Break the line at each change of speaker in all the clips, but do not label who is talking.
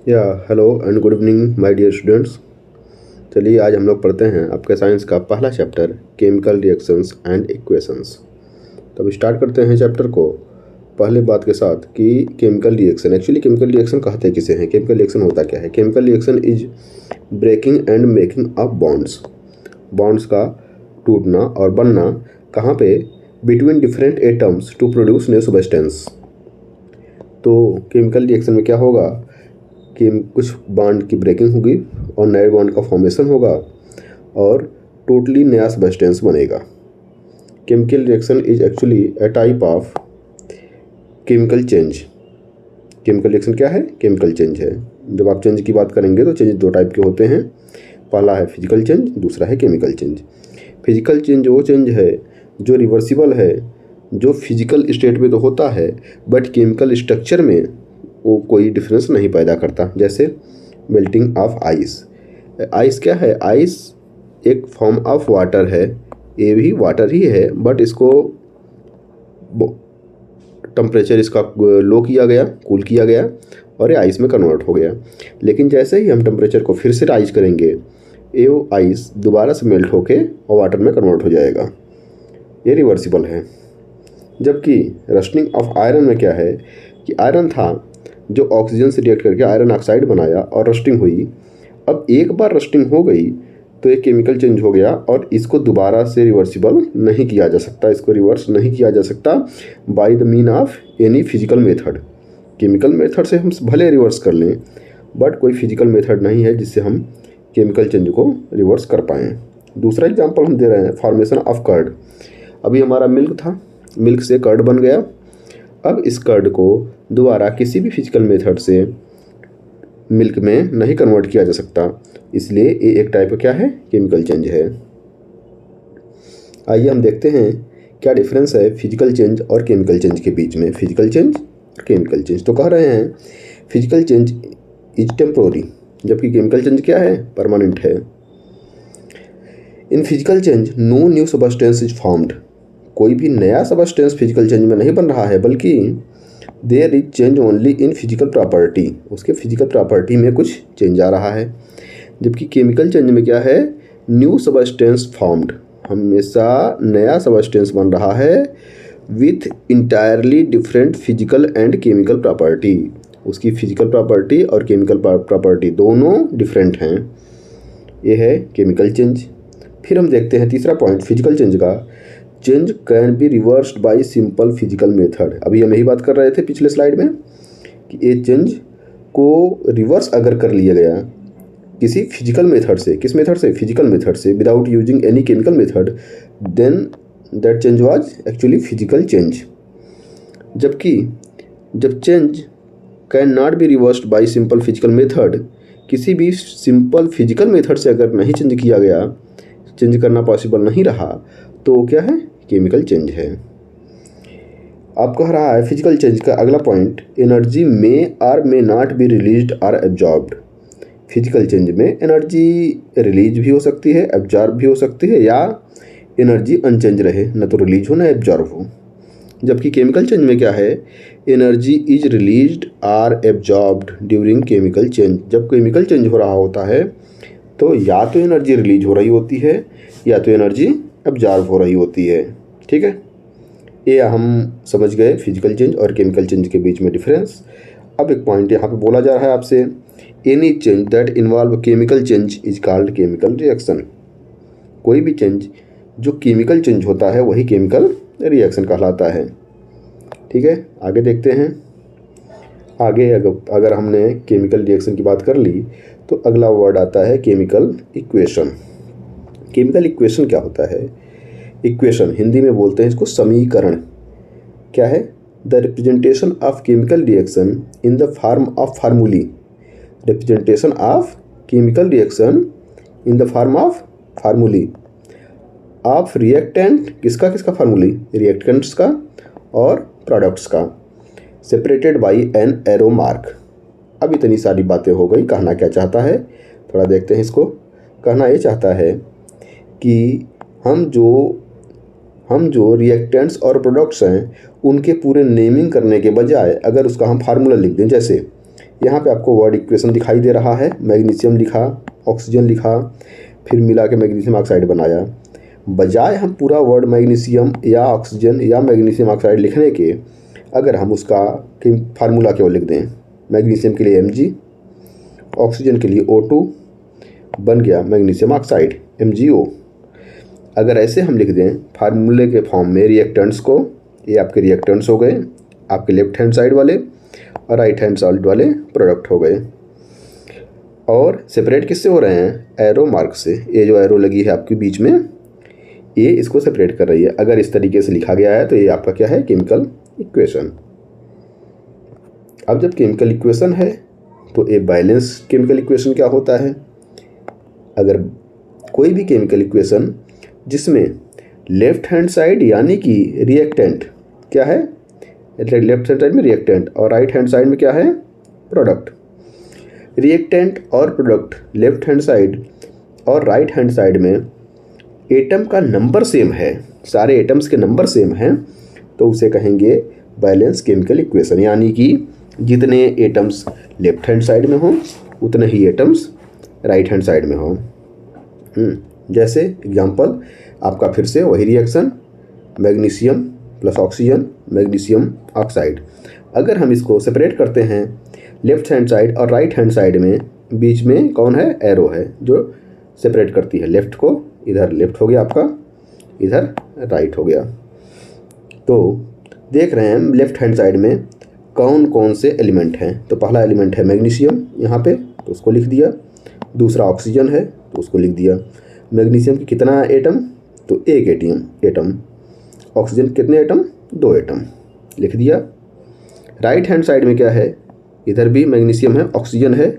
या hello and good evening my dear students. चलिए आज हम लोग पढ़ते हैं आपके साइंस का पहला chapter chemical reactions and equations. तो अब स्टार्ट करते हैं चैप्टर को पहले बात के साथ कि chemical reaction actually chemical reaction कहते किसे हैं, केमिकल रिएक्शन होता क्या है। Chemical reaction is breaking and making of bonds. Bonds का टूटना और बनना कहाँ पे, between different atoms to produce new substance. तो केमिकल रिएक्शन में क्या होगा कि कुछ बॉन्ड की ब्रेकिंग होगी और नए बॉन्ड का फॉर्मेशन होगा और टोटली नया सब्सटेंस बनेगा। Chemical reaction is actually A type of chemical change. Chemical reaction क्या है? केमिकल चेंज है। जब आप चेंज की बात करेंगे तो चेंज दो टाइप के होते हैं, पहला है फिजिकल चेंज, दूसरा है केमिकल चेंज। फिजिकल चेंज वो चेंज है जो रिवर्सिबल है, जो फिजिकल स्टेट में तो होता है बट केमिकल स्ट्रक्चर में वो कोई डिफरेंस नहीं पैदा करता। जैसे मेल्टिंग ऑफ आइस। आइस क्या है? आइस एक फॉर्म ऑफ वाटर है, ये भी वाटर ही है बट इसको टेम्परेचर इसका लो किया गया, कूल किया गया और ये आइस में कन्वर्ट हो गया। लेकिन जैसे ही हम टेम्परेचर को फिर से राइज करेंगे ये आइस दोबारा से मेल्ट होके और वाटर में कन्वर्ट हो जाएगा। ये रिवर्सिबल है। जबकि रस्टिंग ऑफ आयरन में क्या है कि आयरन था जो ऑक्सीजन से रिएक्ट करके आयरन ऑक्साइड बनाया और रस्टिंग हुई। अब एक बार रस्टिंग हो गई तो एक केमिकल चेंज हो गया और इसको दोबारा से रिवर्सिबल नहीं किया जा सकता, इसको रिवर्स नहीं किया जा सकता by the mean of any physical method. Chemical method से हम भले रिवर्स कर लें बट कोई फिजिकल मेथड नहीं है जिससे हम केमिकल चेंज को रिवर्स कर पाएँ। दूसरा एग्जाम्पल हम दे रहे हैं फॉर्मेशन ऑफ कर्ड। अभी हमारा मिल्क था, मिल्क से कर्ड बन गया। अब इस कर्ड को दोबारा किसी भी फिजिकल मेथड से मिल्क में नहीं कन्वर्ट किया जा सकता, इसलिए ये एक टाइप का क्या है? केमिकल चेंज है। आइए हम देखते हैं क्या डिफरेंस है फिजिकल चेंज और केमिकल चेंज के बीच में। फिजिकल चेंज और केमिकल चेंज तो कह रहे हैं फिजिकल चेंज इज टेम्पोररी, जबकि केमिकल चेंज क्या है? परमानेंट है। In physical change no new substance is formed. कोई भी नया सबस्टेंस फिजिकल चेंज में नहीं बन रहा है बल्कि there is change only in physical property. उसके फिजिकल प्रॉपर्टी में कुछ चेंज आ रहा है। जबकि केमिकल चेंज में क्या है? न्यू सबस्टेंस फॉर्म्ड, हमेशा नया सबस्टेंस बन रहा है with entirely different physical and chemical property. उसकी फिजिकल प्रॉपर्टी और केमिकल प्रॉपर्टी दोनों डिफरेंट हैं। ये है केमिकल चेंज। फिर हम देखते हैं तीसरा पॉइंट फिजिकल चेंज का, change can be reversed by simple physical method. अभी हम यही बात कर रहे थे पिछले स्लाइड में कि ये चेंज को रिवर्स अगर कर लिया गया किसी फिजिकल मेथड से, किस मेथड से? फिजिकल मेथड से, without using any chemical method, then that change was actually physical change. जबकि जब change can not be reversed by simple physical method, किसी भी सिंपल फिजिकल मेथड से अगर नहीं चेंज किया गया, चेंज करना पॉसिबल नहीं रहा, तो क्या है? केमिकल चेंज है। आप कह रहा है फिजिकल चेंज का अगला पॉइंट, एनर्जी में or may not be released or absorbed. Physical change में एनर्जी रिलीज भी हो सकती है, एब्जॉर्ब भी हो सकती है, या एनर्जी अनचेंज रहे, न तो रिलीज हो न एब्जॉर्ब हो। जबकि केमिकल चेंज में क्या है? Energy is released or absorbed during chemical change. जब केमिकल चेंज हो रहा होता है तो या तो एनर्जी रिलीज हो रही होती है या तो एनर्जी एब्जॉर्ब हो रही होती है। ठीक है, ये हम समझ गए फिजिकल चेंज और केमिकल चेंज के बीच में डिफरेंस। अब एक पॉइंट यहाँ पे बोला जा रहा है आपसे, any change that involve chemical change is called chemical reaction. कोई भी चेंज जो केमिकल चेंज होता है वही केमिकल रिएक्शन कहलाता है। ठीक है, आगे देखते हैं। आगे अगर हमने केमिकल रिएक्शन की बात कर ली तो अगला वर्ड आता है केमिकल इक्वेशन। केमिकल इक्वेशन क्या होता है? इक्वेशन हिंदी में बोलते हैं इसको समीकरण। क्या है? The representation of chemical reaction in the form of formulae. Representation of chemical reaction in the form of formulae of reactant, किसका किसका फार्मूली? रिएक्टेंट्स का और प्रोडक्ट्स का, separated by an arrow mark. अब इतनी सारी बातें हो गई। कहना क्या चाहता है थोड़ा देखते हैं इसको। कहना ये चाहता है कि हम जो रिएक्टेंट्स और प्रोडक्ट्स हैं उनके पूरे नेमिंग करने के बजाय अगर उसका हम फार्मूला लिख दें, जैसे यहाँ पे आपको वर्ड इक्वेशन दिखाई दे रहा है, मैग्नीशियम लिखा, ऑक्सीजन लिखा, फिर मिला के मैग्नीशियम ऑक्साइड बनाया। बजाय हम पूरा वर्ड मैग्नीशियम या ऑक्सीजन या मैग्नीशियम ऑक्साइड लिखने के, अगर हम उसका फार्मूला केवल लिख दें, मैग्नीशियम के लिए Mg, ऑक्सीजन के लिए O2, बन गया मैग्नीशियम ऑक्साइड MgO। अगर ऐसे हम लिख दें फार्मूले के फॉर्म में रिएक्टेंट्स को, ये आपके रिएक्टेंट्स हो गए, आपके लेफ्ट हैंड साइड वाले, और राइट हैंड साइड वाले प्रोडक्ट हो गए। और सेपरेट किससे हो रहे हैं? एरो मार्क से। ये जो एरो लगी है आपके बीच में, ये इसको सेपरेट कर रही है। अगर इस तरीके से लिखा गया है तो ये आपका क्या है? Chemical equation. अब जब केमिकल इक्वेशन है तो ये बैलेंस केमिकल इक्वेशन क्या होता है? अगर कोई भी केमिकल इक्वेशन जिसमें लेफ्ट हैंड साइड यानी कि रिएक्टेंट क्या है? लेफ्ट हैंड साइड में रिएक्टेंट और राइट हैंड साइड में क्या है? प्रोडक्ट। रिएक्टेंट और प्रोडक्ट लेफ्ट हैंड साइड और राइट हैंड साइड में एटम का नंबर सेम है, सारे एटम्स के नंबर सेम हैं, तो उसे कहेंगे बैलेंस केमिकल इक्वेशन। यानी कि जितने एटम्स लेफ्ट हैंड साइड में हों उतने ही एटम्स राइट हैंड साइड में हों। जैसे एग्जांपल आपका फिर से वही reaction, magnesium plus oxygen, magnesium oxide. अगर हम इसको सेपरेट करते हैं लेफ्ट हैंड साइड और राइट हैंड साइड में, बीच में कौन है? एरो है जो सेपरेट करती है लेफ्ट को। इधर लेफ्ट हो गया आपका, इधर राइट हो गया। तो देख रहे हैं लेफ्ट हैंड साइड में कौन कौन से एलिमेंट हैं। तो पहला एलिमेंट है मैग्नीशियम यहाँ पे, तो उसको लिख दिया। दूसरा ऑक्सीजन है तो उसको लिख दिया। मैग्नीशियम की कितना एटम? तो एक एटम। ऑक्सीजन कितने एटम? 2 एटम, लिख दिया। राइट हैंड साइड में क्या है? इधर भी मैग्नीशियम है, ऑक्सीजन है।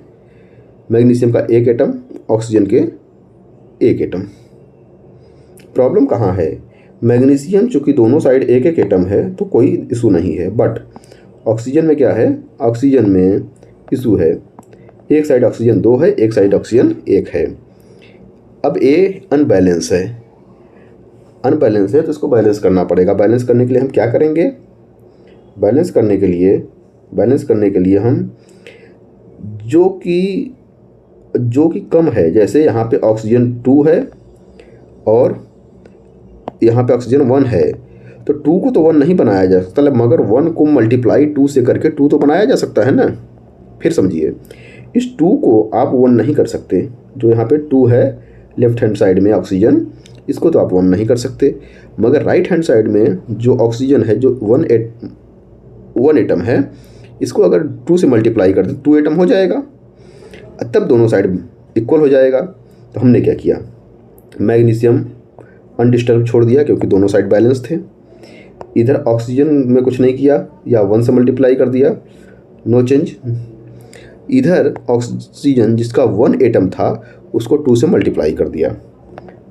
मैग्नीशियम का 1 एटम, ऑक्सीजन के 1 एटम। प्रॉब्लम कहाँ है? मैग्नीशियम चूँकि दोनों साइड 1 एटम है तो कोई इशू नहीं है, बट ऑक्सीजन में क्या है? ऑक्सीजन में इशू है, एक साइड ऑक्सीजन 2 है, एक साइड ऑक्सीजन 1 है। अब ये अनबैलेंस है, तो इसको बैलेंस करना पड़ेगा। बैलेंस करने के लिए हम क्या करेंगे? बैलेंस करने के लिए हम जो कि कम है, जैसे यहाँ पे ऑक्सीजन 2 है और यहाँ पे ऑक्सीजन 1 है, तो 2 को तो 1 नहीं बनाया जा सकता, मगर 1 को मल्टीप्लाई 2 से करके 2 तो बनाया जा सकता है ना। फिर समझिए, इस 2 को आप 1 नहीं कर सकते। जो यहाँ पे 2 है लेफ्ट हैंड साइड में ऑक्सीजन, इसको तो आप 1 नहीं कर सकते, मगर राइट हैंड साइड में जो ऑक्सीजन है, जो 1 एटम है, इसको अगर 2 से मल्टीप्लाई कर दे 2 एटम हो जाएगा, तब दोनों साइड इक्वल हो जाएगा। तो हमने क्या किया? मैग्नीशियम अनडिस्टर्ब छोड़ दिया क्योंकि दोनों साइड बैलेंस थे। इधर ऑक्सीजन में कुछ नहीं किया, या 1 से मल्टीप्लाई कर दिया, नो चेंज। इधर ऑक्सीजन जिसका 1 एटम था उसको 2 से मल्टीप्लाई कर दिया।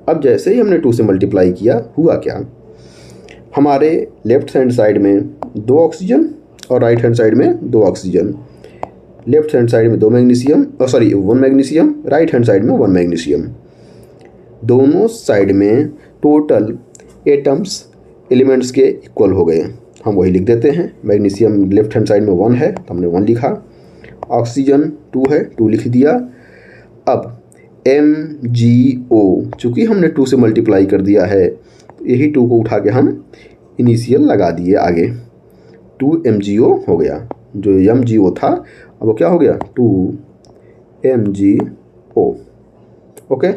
अब जैसे ही हमने 2 से मल्टीप्लाई किया, हुआ क्या? हमारे लेफ्ट हैंड साइड में 2 ऑक्सीजन और राइट हैंड साइड में 2 ऑक्सीजन। लेफ्ट हैंड साइड में 1 मैग्नीशियम, राइट हैंड साइड में 1 मैग्नीशियम। दोनों साइड में टोटल एटम्स एलिमेंट्स के इक्वल हो गए। हम वही लिख देते हैं। मैग्नीशियम लेफ्ट हैंड साइड में 1 है तो हमने 1 लिखा, ऑक्सीजन 2 है 2 लिख दिया। अब MgO, चूँकि हमने 2 से मल्टीप्लाई कर दिया है, यही 2 को उठा के हम इनिशियल लगा दिए आगे, 2 MgO हो गया। जो MgO था अब वो क्या हो गया? 2 MgO। ओके,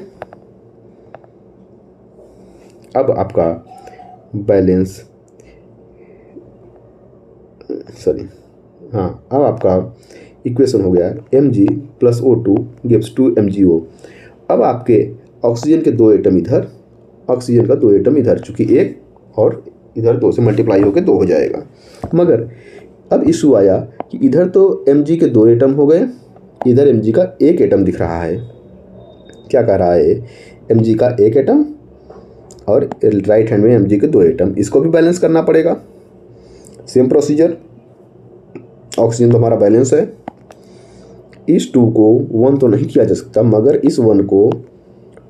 अब आपका बैलेंस अब आपका इक्वेशन हो गया Mg + O2 गिव्स 2 MgO। अब आपके ऑक्सीजन के 2 एटम इधर, ऑक्सीजन का 2 एटम इधर, चूँकि 1 और इधर 2 से मल्टीप्लाई होकर 2 हो जाएगा। मगर अब इशू आया कि इधर तो Mg के 2 एटम हो गए, इधर Mg का 1 एटम दिख रहा है। क्या कह रहा है? Mg का 1 एटम और राइट हैंड में Mg के 2 एटम, इसको भी बैलेंस करना पड़ेगा। सेम प्रोसीजर, ऑक्सीजन तो हमारा बैलेंस है। इस 2 को 1 तो नहीं किया जा सकता, मगर इस 1 को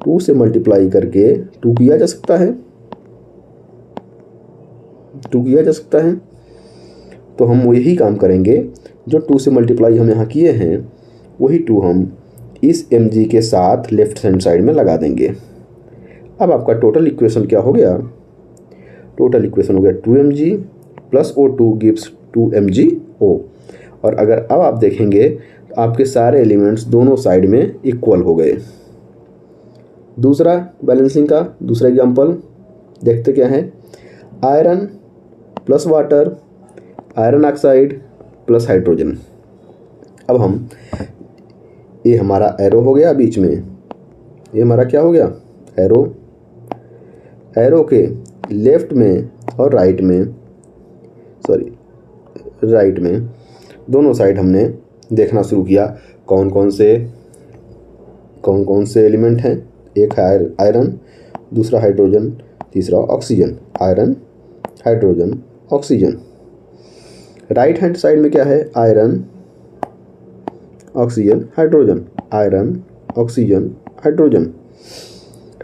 2 से मल्टीप्लाई करके 2 किया जा सकता है, 2 किया जा सकता है। तो हम यही काम करेंगे, जो 2 से मल्टीप्लाई हम यहाँ किए हैं वही 2 हम इस Mg के साथ लेफ्ट हैंड साइड में लगा देंगे। अब आपका टोटल इक्वेशन क्या हो गया? टोटल इक्वेशन हो गया 2Mg plus O2 gives 2MgO। और अगर अब आप देखेंगे तो आपके सारे एलिमेंट्स दोनों साइड में इक्वल हो गए। दूसरा बैलेंसिंग का दूसरा एग्जांपल देखते क्या है? Iron plus water, iron oxide plus hydrogen. अब हम ये हमारा एरो हो गया बीच में, ये हमारा क्या हो गया? एरो। एरो के लेफ्ट में और राइट में, राइट में दोनों साइड हमने देखना शुरू किया कौन कौन से एलिमेंट हैं। एक है आयरन, दूसरा हाइड्रोजन, तीसरा oxygen. Iron, hydrogen, oxygen. Right hand side में क्या है? Iron, oxygen, hydrogen, iron, oxygen, hydrogen.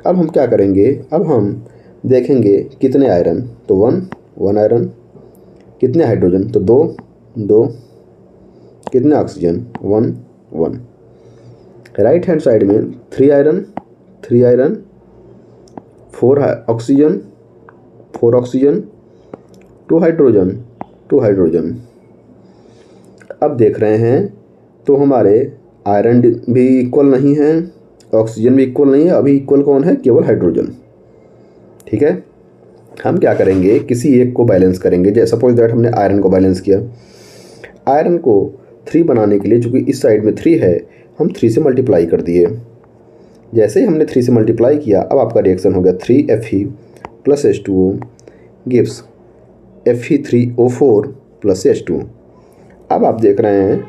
अब हम क्या करेंगे? अब हम देखेंगे कितने आयरन, तो 1 आयरन। कितने हाइड्रोजन, तो 2। कितने ऑक्सीजन, 1। राइट हैंड साइड में 3 आयरन, 4 ऑक्सीजन, 2 हाइड्रोजन। अब देख रहे हैं तो हमारे आयरन भी इक्वल नहीं है, ऑक्सीजन भी इक्वल नहीं है। अभी इक्वल कौन है? केवल हाइड्रोजन। ठीक है, हम क्या करेंगे? किसी एक को बैलेंस करेंगे। जैसे सपोज दैट हमने आयरन को बैलेंस किया। आयरन को 3 बनाने के लिए, चूँकि इस साइड में 3 है, हम 3 से मल्टीप्लाई कर दिए। जैसे ही हमने 3 से मल्टीप्लाई किया, अब आपका रिएक्शन हो गया 3Fe plus H2O gives Fe3O4 plus H2। अब आप देख रहे हैं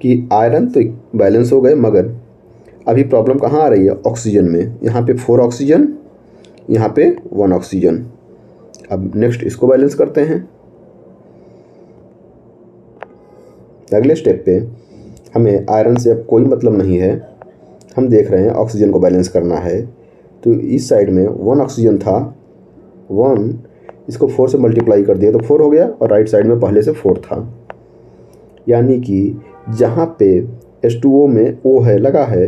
कि आयरन तो बैलेंस हो गए, मगर अभी प्रॉब्लम कहाँ आ रही है? ऑक्सीजन में। यहाँ पे 4 ऑक्सीजन, यहाँ पे 1 ऑक्सीजन। अब नेक्स्ट इसको बैलेंस करते हैं। अगले स्टेप पे हमें आयरन से अब कोई मतलब नहीं है, हम देख रहे हैं ऑक्सीजन को बैलेंस करना है। तो इस साइड में 1 ऑक्सीजन था, 1, इसको 4 से मल्टीप्लाई कर दिया तो 4 हो गया, और राइट साइड में पहले से 4 था। यानी कि जहाँ पे H2O में O है लगा है,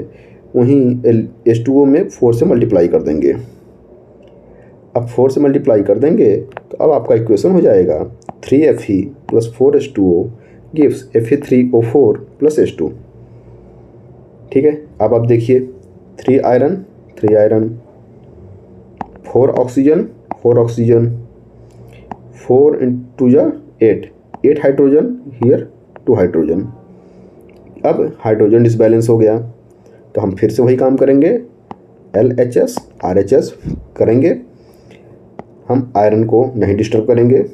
वहीं H2O में 4 से मल्टीप्लाई कर देंगे। अब 4 से मल्टीप्लाई कर देंगे तो अब आपका इक्वेशन हो जाएगा 3Fe plus 4H2O gives Fe3O4 plus H2। ठीक है, अब आप देखिए 3 iron, 4 oxygen, 4 into 8 hydrogen, here 2 hydrogen. अब हाइड्रोजन डिसबैलेंस हो गया तो हम फिर से वही काम करेंगे, LHS RHS करेंगे। हम आयरन को नहीं डिस्टर्ब करेंगे,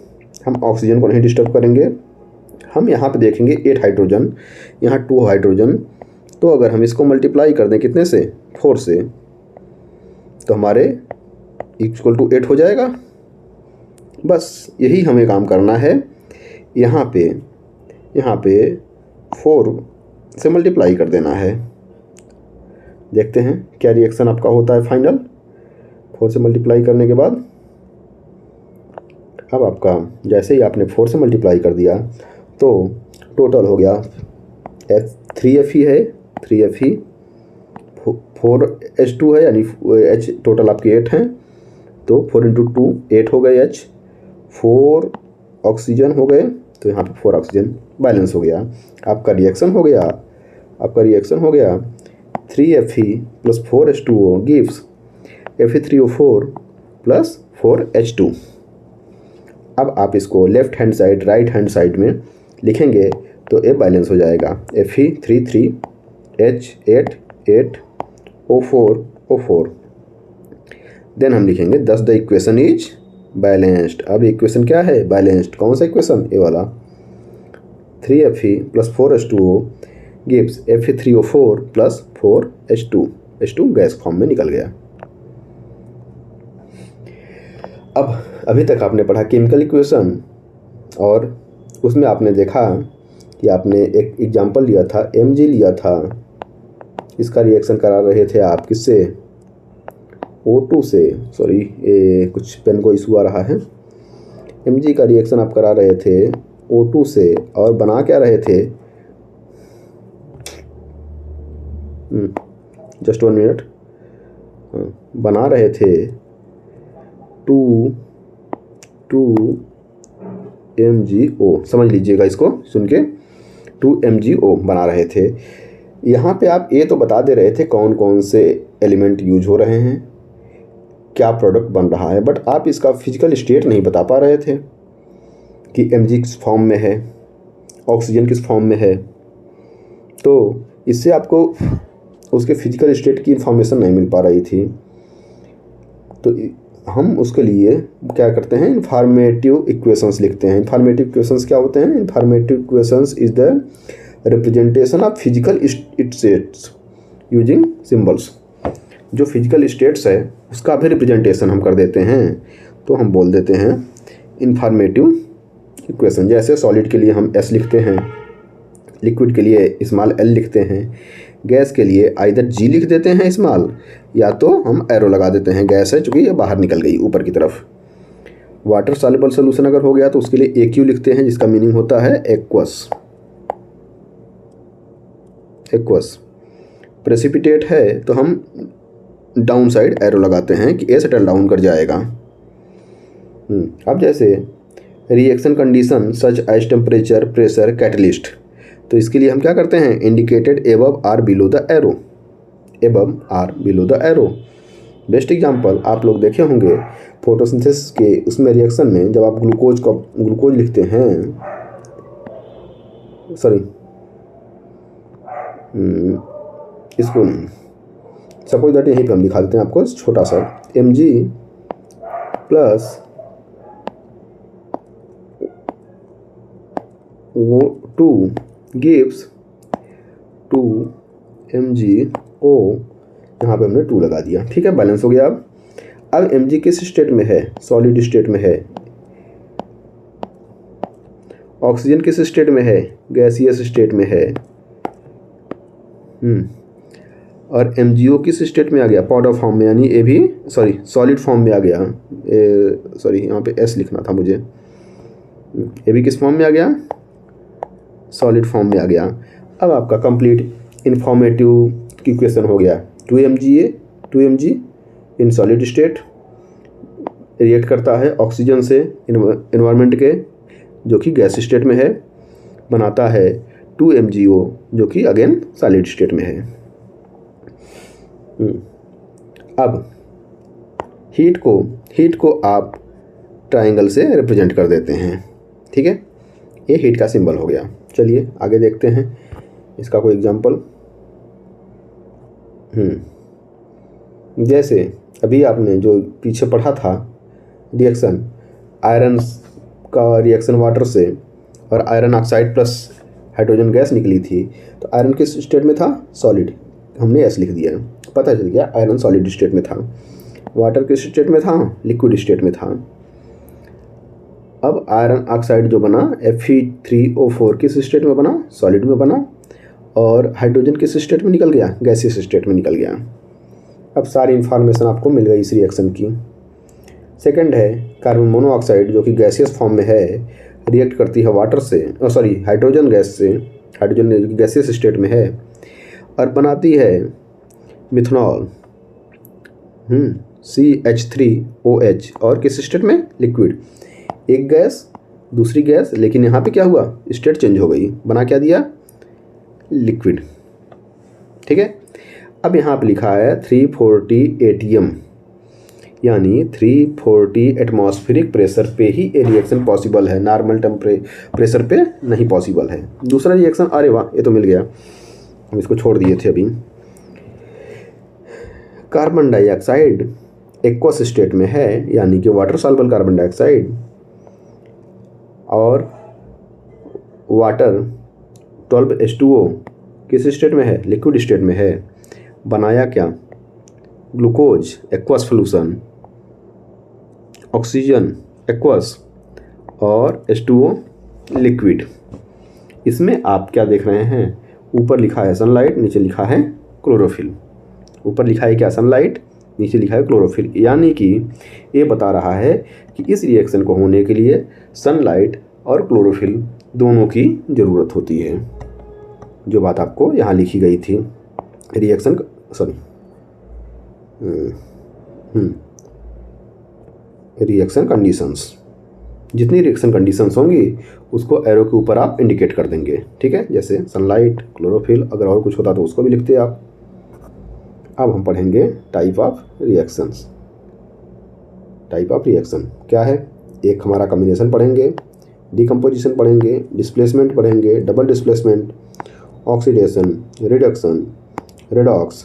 हम ऑक्सीजन को नहीं डिस्टर्ब करेंगे। हम यहाँ पे देखेंगे 8 हाइड्रोजन, यहाँ 2 हाइड्रोजन। तो अगर हम इसको मल्टीप्लाई कर दें कितने से? 4 से, तो हमारे इक्वल टू 8 हो जाएगा। बस यही हमें काम करना है। यहाँ पे 4 से मल्टीप्लाई कर देना है। देखते हैं क्या रिएक्शन आपका होता है फाइनल 4 से मल्टीप्लाई करने के बाद। अब आपका जैसे ही आपने 4 से मल्टीप्लाई कर दिया तो टोटल हो गया 3Fe है, 3Fe 4H2 है, यानी H टोटल आपके 8 हैं, तो 4 into 2 8 हो गए H, 4 ऑक्सीजन हो गए, तो यहाँ पे 4 ऑक्सीजन बैलेंस हो गया। आपका रिएक्शन हो गया 3Fe plus 4H2O gives Fe3O4 plus 4H2। अब आप इसको left hand side right hand side में लिखेंगे तो ये बैलेंस हो जाएगा Fe3 H8 8 O4 देन हम लिखेंगे दस द इक्वेशन इज बैलेंस्ड। अब इक्वेशन क्या है? बैलेंस्ड। कौन सा इक्वेशन? ये वाला 3Fe plus 4H2O gives Fe3O4 plus 4H2। H2 gas form में निकल गया। अब अभी तक आपने पढ़ा केमिकल इक्वेशन, और उसमें आपने देखा कि आपने एक एग्जांपल लिया था, Mg लिया था। इसका रिएक्शन करा रहे थे आप किससे? O2 से। सॉरी, ये कुछ पेन को इशू आ रहा है। Mg का रिएक्शन आप करा रहे थे O2 से, और बना क्या रहे थे? Just 1 minute. बना रहे थे 2mgO, समझ लीजिएगा इसको सुन के, 2mgO बना रहे थे। यहाँ पे आप ये तो बता दे रहे थे कौन कौन से एलिमेंट यूज हो रहे हैं, क्या प्रोडक्ट बन रहा है, बट आप इसका फिजिकल स्टेट नहीं बता पा रहे थे कि Mg किस फॉर्म में है, ऑक्सीजन किस फॉर्म में है। तो इससे आपको उसके फिजिकल स्टेट की इंफॉर्मेशन नहीं मिल पा रही थी। तो हम उसके लिए क्या करते हैं, इंफॉर्मेटिव इक्वेशंस लिखते हैं। इंफॉर्मेटिव इक्वेशंस क्या होते हैं? Informative equations is the representation of physical states using symbols. जो फिजिकल स्टेट्स है उसका भी रिप्रेजेंटेशन हम कर देते हैं, तो हम बोल देते हैं इंफॉर्मेटिव इक्वेशन। जैसे सॉलिड के लिए हम S लिखते हैं, लिक्विड के लिए स्मॉल l लिखते हैं, गैस के लिए आइदर G लिख देते हैं स्मॉल, या तो हम एरो लगा देते हैं, गैस है चूँकि ये बाहर निकल गई ऊपर की तरफ। वाटर सॉल्युबल सोल्यूशन अगर हो गया तो उसके लिए AQ लिखते हैं, जिसका मीनिंग होता है एक्वस। प्रेसिपिटेट है तो हम डाउन साइड एरो लगाते हैं कि ए सेटल डाउन कर जाएगा। अब जैसे reaction condition such as temperature, pressure, catalyst, तो इसके लिए हम क्या करते हैं, indicated above or below the arrow, above or below the arrow. Best example आप लोग देखे होंगे फोटोसिंथेसिस के उसमें रिएक्शन में, जब आप ग्लूकोज लिखते हैं, सॉरी इसको नहीं, सपोज दैट यहीं पे हम दिखा देते हैं आपको छोटा सा, Mg प्लस वो 2 गिव्स 2mgO, यहाँ पे हमने 2 लगा दिया, ठीक है, बैलेंस हो गया। अब Mg किस स्टेट में है? सॉलिड स्टेट में है। ऑक्सीजन किस स्टेट में है? गैसियस स्टेट में है। और MgO किस स्टेट में आ गया? पाउडर फॉर्म में, यानी ये भी सॉलिड फॉर्म में आ गया। यहाँ पे S लिखना था मुझे। ये भी किस फॉर्म में आ गया? सॉलिड फॉर्म में आ गया। अब आपका कंप्लीट इंफॉर्मेटिव इक्वेशन हो गया। 2mg in solid state react करता है ऑक्सीजन से इन्वायरमेंट के, जो कि गैस स्टेट में है, बनाता है 2mgO जो कि अगेन सॉलिड स्टेट में है। अब हीट को आप ट्रायंगल से रिप्रेजेंट कर देते हैं, ठीक है, ये हीट का सिंबल हो गया। चलिए आगे देखते हैं इसका कोई एग्जांपल। जैसे अभी आपने जो पीछे पढ़ा था रिएक्शन, आयरन का रिएक्शन वाटर से और iron oxide plus hydrogen gas निकली थी, तो आयरन किस स्टेट में था? सॉलिड, हमने S लिख दिया, पता चल गया आयरन सॉलिड स्टेट में था। वाटर किस स्टेट में था? लिक्विड स्टेट में था। अब आयरन ऑक्साइड जो बना Fe3O4 किस स्टेट में बना? सॉलिड में बना। और हाइड्रोजन किस स्टेट में निकल गया? गैसियस स्टेट में निकल गया। अब सारी इंफॉर्मेशन आपको मिल गई इस रिएक्शन की। सेकंड है कार्बन मोनोऑक्साइड, जो कि गैसियस फॉर्म में है, रिएक्ट करती है वाटर से, हाइड्रोजन गैस से, हाइड्रोजन गैसियस स्टेट में है, और बनाती है मिथनॉल CH3OH, और किस स्टेट में? लिक्विड। एक गैस दूसरी गैस, लेकिन यहाँ पे क्या हुआ? स्टेट चेंज हो गई, बना क्या दिया? लिक्विड, ठीक है। अब यहाँ पे लिखा है 340 ATM, यानी 340 एटमॉस्फेरिक प्रेशर पे ही ये रिएक्शन पॉसिबल है, नॉर्मल प्रेशर पे नहीं पॉसिबल है। दूसरा रिएक्शन, अरे वाह, ये तो मिल गया, हम इसको छोड़ दिए थे अभी। कार्बन डाइऑक्साइड एक्वस स्टेट में है, यानी कि वाटर सॉल्युबल कार्बन डाइऑक्साइड, और वाटर 12H2O किस स्टेट में है? लिक्विड स्टेट में है। बनाया क्या? Glucose aqueous solution, oxygen aqueous, और H2O लिक्विड। इसमें आप क्या देख रहे हैं? ऊपर लिखा है सनलाइट, नीचे लिखा है क्लोरोफिल। ऊपर लिखा है क्या? सनलाइट, नीचे लिखा है क्लोरोफिल, यानी कि ये बता रहा है कि इस रिएक्शन को होने के लिए सनलाइट और क्लोरोफिल दोनों की ज़रूरत होती है, जो बात आपको यहाँ लिखी गई थी। रिएक्शन सॉरी रिएक्शन कंडीशंस, जितनी रिएक्शन कंडीशंस होंगी उसको एरो के ऊपर आप इंडिकेट कर देंगे, ठीक है। जैसे सनलाइट, क्लोरोफिल, अगर और कुछ होता तो उसको भी लिखते आप। अब हम पढ़ेंगे type of reactions. Type of reaction क्या है? एक हमारा कम्बिनेशन पढ़ेंगे, डिकम्पोजिशन पढ़ेंगे, डिस्प्लेसमेंट पढ़ेंगे, double displacement, oxidation, reduction, redox,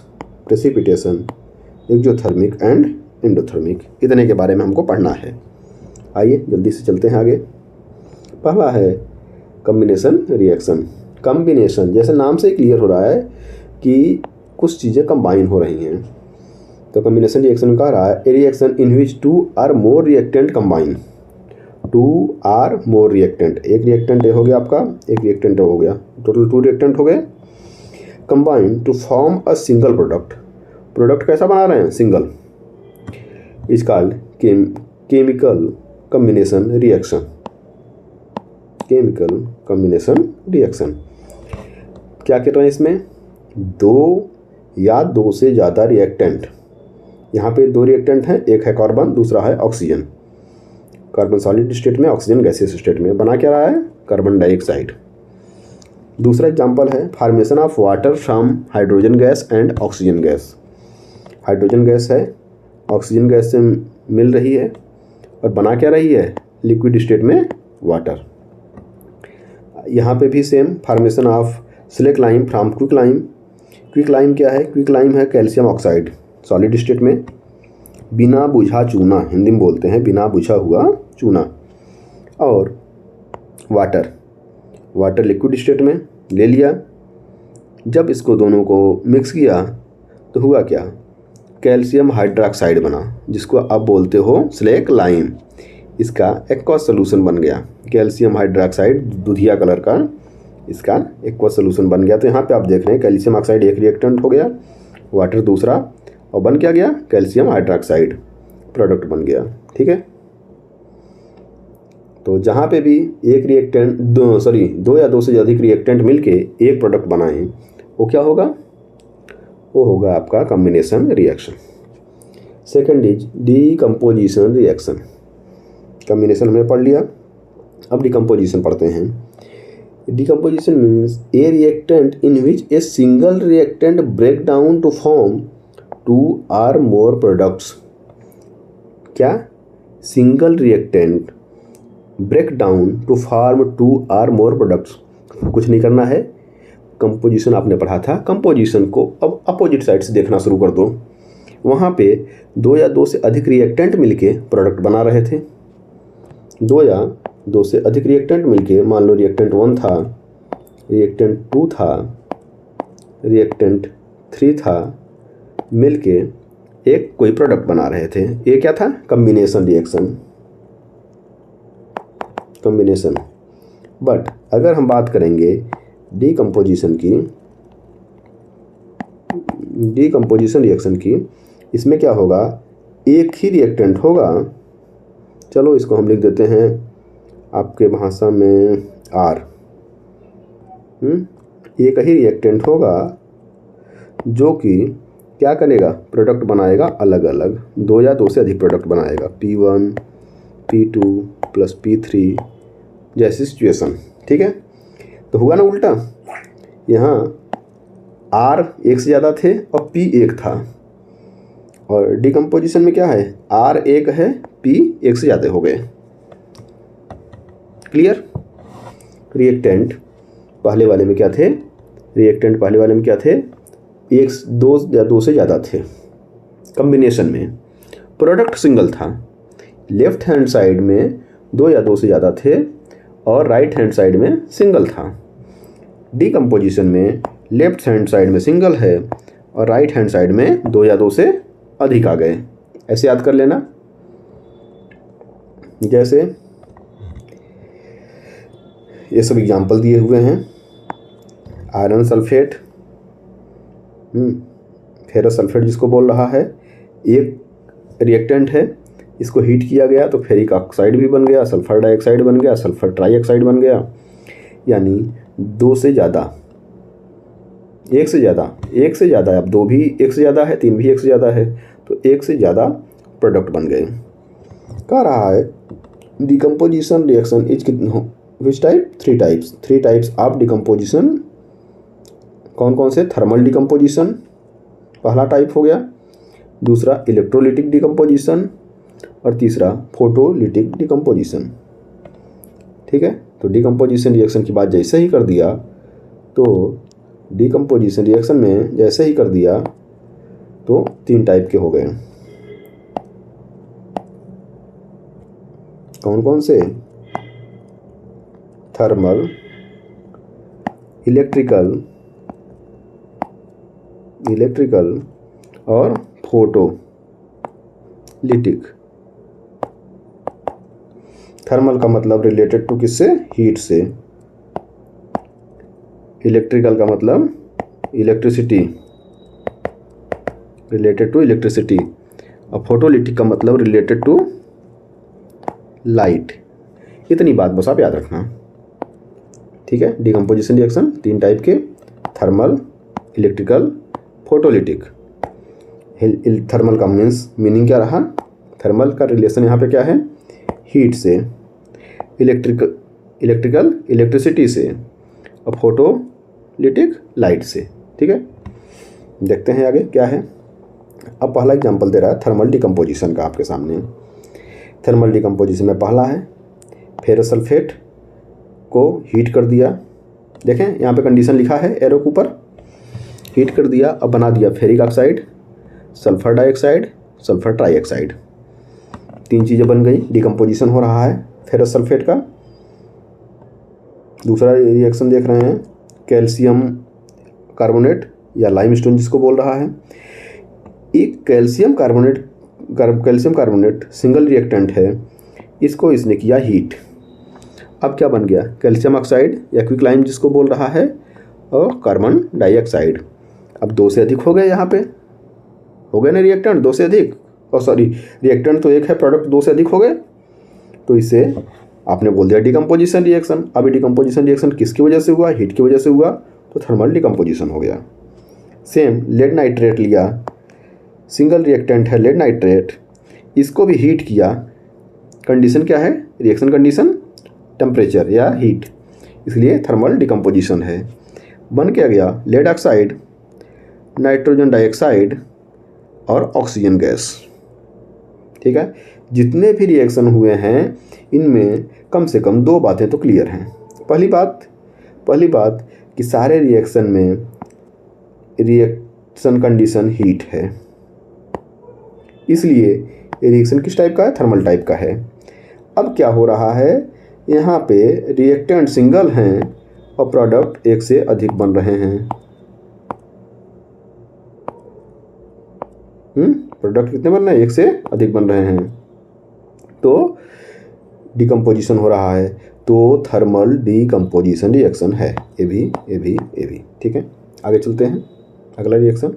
precipitation, exothermic and endothermic, इतने के बारे में हमको पढ़ना है। आइए जल्दी से चलते हैं आगे। पहला है कम्बिनेशन रिएक्शन। कम्बिनेशन जैसे नाम से क्लियर हो रहा है कि कुछ चीज़ें कंबाइन हो रही हैं, तो कम्बिनेशन रिएक्शन में कह रहा है a reaction in which two or more reactant combine. Two or more reactant, एक रिएक्टेंट हो गया आपका, एक रिएक्टेंट हो गया, टोटल 2 रिएक्टेंट हो गए, combine to form a single product. Product कैसा बना रहे हैं? Single. Is called chemical combination reaction. Chemical combination reaction क्या कर रहे हैं इसमें? 2 या 2 से ज़्यादा रिएक्टेंट। यहाँ पे 2 रिएक्टेंट हैं, एक है कार्बन, दूसरा है ऑक्सीजन। कार्बन सॉलिड स्टेट में, ऑक्सीजन गैसियस स्टेट में। बना क्या रहा है? Carbon dioxide. दूसरा एग्जांपल है formation of water from hydrogen gas and oxygen gas. Hydrogen gas है, ऑक्सीजन गैस से मिल रही है और बना क्या रही है? लिक्विड स्टेट में वाटर। यहाँ पे भी same formation of slack lime from quick lime. Quick lime क्या है? क्विक लाइम है कैल्शियम ऑक्साइड, सॉलिड स्टेट में। बिना बुझा चूना, हिंदी में बोलते हैं बिना बुझा हुआ चूना। और वाटर, वाटर लिक्विड स्टेट में ले लिया। जब इसको दोनों को मिक्स किया तो हुआ क्या? कैल्शियम हाइड्रोक्साइड बना, जिसको आप बोलते हो स्लेक लाइम। इसका एक्वस सोल्यूशन बन गया। कैल्शियम हाइड्रोक्साइड दुधिया कलर का, इसका एक्वस सोल्यूशन बन गया। तो यहाँ पे आप देख रहे हैं कैल्शियम ऑक्साइड एक रिएक्टेंट हो गया, वाटर दूसरा, और बन क्या गया? कैल्शियम हाइड्रोक्साइड प्रोडक्ट बन गया, ठीक है। तो जहाँ पे भी एक रिएक्टेंट दो या 2 से अधिक रिएक्टेंट मिलके एक प्रोडक्ट बनाएं, वो क्या होगा? वो होगा आपका combination reaction. Second is decomposition reaction. Combination हमने पढ़ लिया, अब डिकम्पोजिशन पढ़ते हैं। Decomposition means a reactant in which a single reactant break down to form 2 or more products. क्या? Single reactant break down to form 2 or more products. कुछ नहीं करना है, कंपोजिशन आपने पढ़ा था, कंपोजिशन को अब अपोजिट साइड से देखना शुरू कर दो। वहाँ पे 2 या 2 से अधिक रिएक्टेंट मिलके प्रोडक्ट बना रहे थे। 2 या 2 से अधिक रिएक्टेंट मिलके, मान लो रिएक्टेंट 1 था, रिएक्टेंट 2 था, रिएक्टेंट 3 था, मिलके एक कोई प्रोडक्ट बना रहे थे। ये क्या था? Combination reaction, combination. बट अगर हम बात करेंगे डीकम्पोजिशन की, डीकम्पोजिशन रिएक्शन की, इसमें क्या होगा? एक ही रिएक्टेंट होगा। चलो इसको हम लिख देते हैं आपके भाषा में R। एक ही रिएक्टेंट होगा जो कि क्या करेगा? प्रोडक्ट बनाएगा अलग अलग, 2 या 2 से अधिक प्रोडक्ट बनाएगा। P1, P2 प्लस P3 जैसी सिचुएशन, ठीक है। तो हुआ ना उल्टा, यहाँ R 1 से ज़्यादा थे और P 1 था। और डिकम्पोजिशन में क्या है? R 1 है, P 1 से ज़्यादा हो गए। क्लियर? रिएक्टेंट पहले वाले में क्या थे? रिएक्टेंट पहले वाले में क्या थे? 1, 2 या 2 से ज़्यादा थे। कम्बिनेशन में प्रोडक्ट सिंगल था। लेफ्ट हैंड साइड में 2 या 2 से ज़्यादा थे और राइट हैंड साइड में सिंगल था। डीकम्पोजिशन में लेफ्ट हैंड साइड में सिंगल है और राइट हैंड साइड में 2 या 2 से अधिक आ गए। ऐसे याद कर लेना। जैसे ये सब एग्जाम्पल दिए हुए हैं। आयरन सल्फेट, फेरस सल्फेट जिसको बोल रहा है, एक रिएक्टेंट है, इसको हीट किया गया तो फेरिक ऑक्साइड भी बन गया, सल्फर डाइऑक्साइड बन गया, सल्फर ट्राइऑक्साइड बन गया। यानी 2 से ज़्यादा एक से ज़्यादा है, अब 2 भी एक से ज़्यादा है, 3 भी एक से ज़्यादा है, तो एक से ज़्यादा प्रोडक्ट बन गए। कह रहा है decomposition reaction is which type, 3 types of decomposition. कौन कौन से? थर्मल डिकम्पोजिशन पहला टाइप हो गया, दूसरा इलेक्ट्रोलिटिक डिकम्पोजिशन और तीसरा फोटोलिटिक डिकम्पोजिशन। ठीक है, तो डिकम्पोजिशन रिएक्शन की बात जैसे ही कर दिया, तो डिकम्पोजिशन रिएक्शन में जैसे ही कर दिया तो 3 टाइप के हो गए। कौन कौन से? थर्मल, इलेक्ट्रिकल और फोटोलिटिक। थर्मल का मतलब रिलेटेड टू किससे? हीट से। इलेक्ट्रिकल का मतलब इलेक्ट्रिसिटी, रिलेटेड टू इलेक्ट्रिसिटी। और फोटोलिटिक का मतलब रिलेटेड टू लाइट। इतनी बात बस आप याद रखना। ठीक है, डिकम्पोजिशन रिएक्शन 3 टाइप के, थर्मल, इलेक्ट्रिकल, फोटोलिटिक। थर्मल का मीनिंग क्या रहा? थर्मल का रिलेशन यहाँ पे क्या है? हीट से। इलेक्ट्रिकल इलेक्ट्रिसिटी से, और फोटोलिटिक लाइट से। ठीक है, देखते हैं आगे क्या है। अब पहला एग्जांपल दे रहा है थर्मल डिकम्पोजिशन का आपके सामने। थर्मल डिकम्पोजिशन में पहला है फेरस सल्फेट को हीट कर दिया। देखें यहाँ पे कंडीशन लिखा है एरो के ऊपर, हीट कर दिया, अब बना दिया ferric oxide, sulphur dioxide, sulphur trioxide. 3 चीज़ें बन गई, डिकम्पोजिशन हो रहा है फेरस सल्फेट का। दूसरा रिएक्शन देख रहे हैं कैल्शियम कार्बोनेट या लाइमस्टोन जिसको बोल रहा है। एक कैल्शियम कार्बोनेट सिंगल रिएक्टेंट है, इसको इसने किया हीट। अब क्या बन गया? कैल्शियम ऑक्साइड या क्विकलाइम जिसको बोल रहा है, और कार्बन डाइऑक्साइड। अब 2 से अधिक हो गए, यहाँ पे हो गए ना रिएक्टेंट 2 से अधिक, और सॉरी रिएक्टेंट तो एक है, प्रोडक्ट 2 से अधिक हो गए, तो इसे आपने बोल दिया डिकम्पोजिशन रिएक्शन। अब डिकम्पोजिशन रिएक्शन किसकी वजह से हुआ? हीट की वजह से हुआ, तो थर्मल डिकम्पोजिशन हो गया। सेम लेड नाइट्रेट लिया, सिंगल रिएक्टेंट है लेड नाइट्रेट, इसको भी हीट किया। कंडीशन क्या है? रिएक्शन कंडीशन टेम्परेचर या हीट, इसलिए थर्मल डिकम्पोजिशन है। बन क्या गया? लेड ऑक्साइड, नाइट्रोजन डाइऑक्साइड और ऑक्सीजन गैस। ठीक है, जितने भी रिएक्शन हुए हैं इनमें कम से कम 2 बातें तो क्लियर हैं। पहली बात कि सारे रिएक्शन में रिएक्शन कंडीशन हीट है, इसलिए रिएक्शन किस टाइप का है? थर्मल टाइप का है। अब क्या हो रहा है? यहाँ पे रिएक्टेंट सिंगल हैं और प्रोडक्ट 1 से अधिक बन रहे हैं। प्रोडक्ट कितने बन रहे हैं? 1 से अधिक बन रहे हैं, तो डिकम्पोजिशन हो रहा है, तो थर्मल डिकम्पोजिशन रिएक्शन है। ये भी। ठीक है, आगे चलते हैं। अगला reaction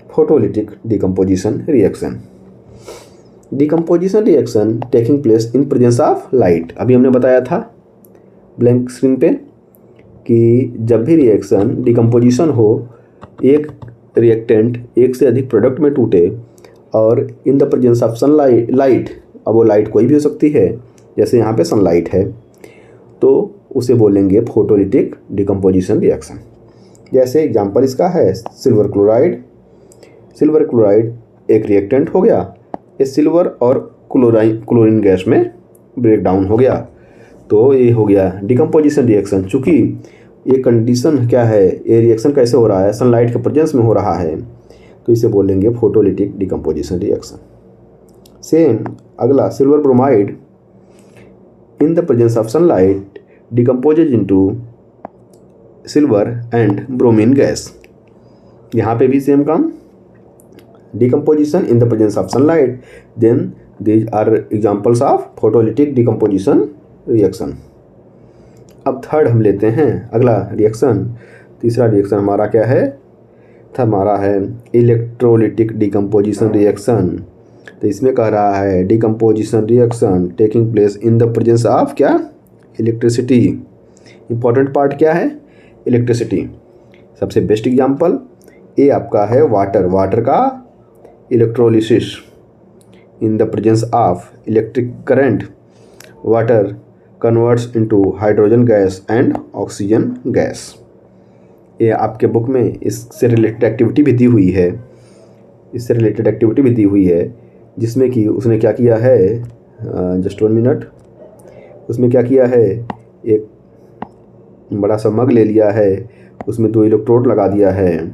photolytic decomposition reaction. Decomposition reaction taking place in presence of light. अभी हमने बताया था ब्लैंक स्क्रीन पे कि जब भी रिएक्शन डिकम्पोजिशन हो, एक रिएक्टेंट 1 से अधिक प्रोडक्ट में टूटे और इन द प्रेजेंस ऑफ सनलाइट, अब वो लाइट कोई भी हो सकती है, जैसे यहाँ पे सनलाइट है, तो उसे बोलेंगे फोटोलिटिक डिकम्पोजिशन रिएक्शन। जैसे एग्जांपल इसका है सिल्वर क्लोराइड एक रिएक्टेंट हो गया, ये सिल्वर और क्लोरीन गैस में ब्रेक डाउन हो गया, तो ये हो गया डिकम्पोजिशन रिएक्शन। चूँकि ये कंडीशन क्या है, ये रिएक्शन कैसे हो रहा है? सनलाइट के प्रेजेंस में हो रहा है, तो इसे बोलेंगे फोटोलिटिक डिकम्पोजिशन रिएक्शन। सेम अगला silver bromide in the presence of sunlight decomposes into silver and bromine gas. यहाँ पे भी सेम काम, decomposition in the presence of sunlight, then these are examples of photolytic decomposition reaction. अब third हम लेते हैं अगला रिएक्शन। तीसरा रिएक्शन हमारा क्या है? हमारा है इलेक्ट्रोलिटिक डिकम्पोजिशन रिएक्शन। तो इसमें कह रहा है decomposition reaction taking place in the presence of क्या? इलेक्ट्रिसिटी। इंपॉर्टेंट पार्ट क्या है? इलेक्ट्रिसिटी। सबसे बेस्ट एग्जाम्पल ए आपका है वाटर। वाटर का electrolysis in the presence of electric current water converts into hydrogen gas and oxygen gas. ये आपके book में इससे रिलेटेड एक्टिविटी भी दी हुई है, इससे रिलेटेड एक्टिविटी भी दी हुई है, जिसमें कि उसने क्या किया है, जस्ट 1 मिनट, उसमें क्या किया है, एक बड़ा सा मग ले लिया है, उसमें 2 इलेक्ट्रोड लगा दिया है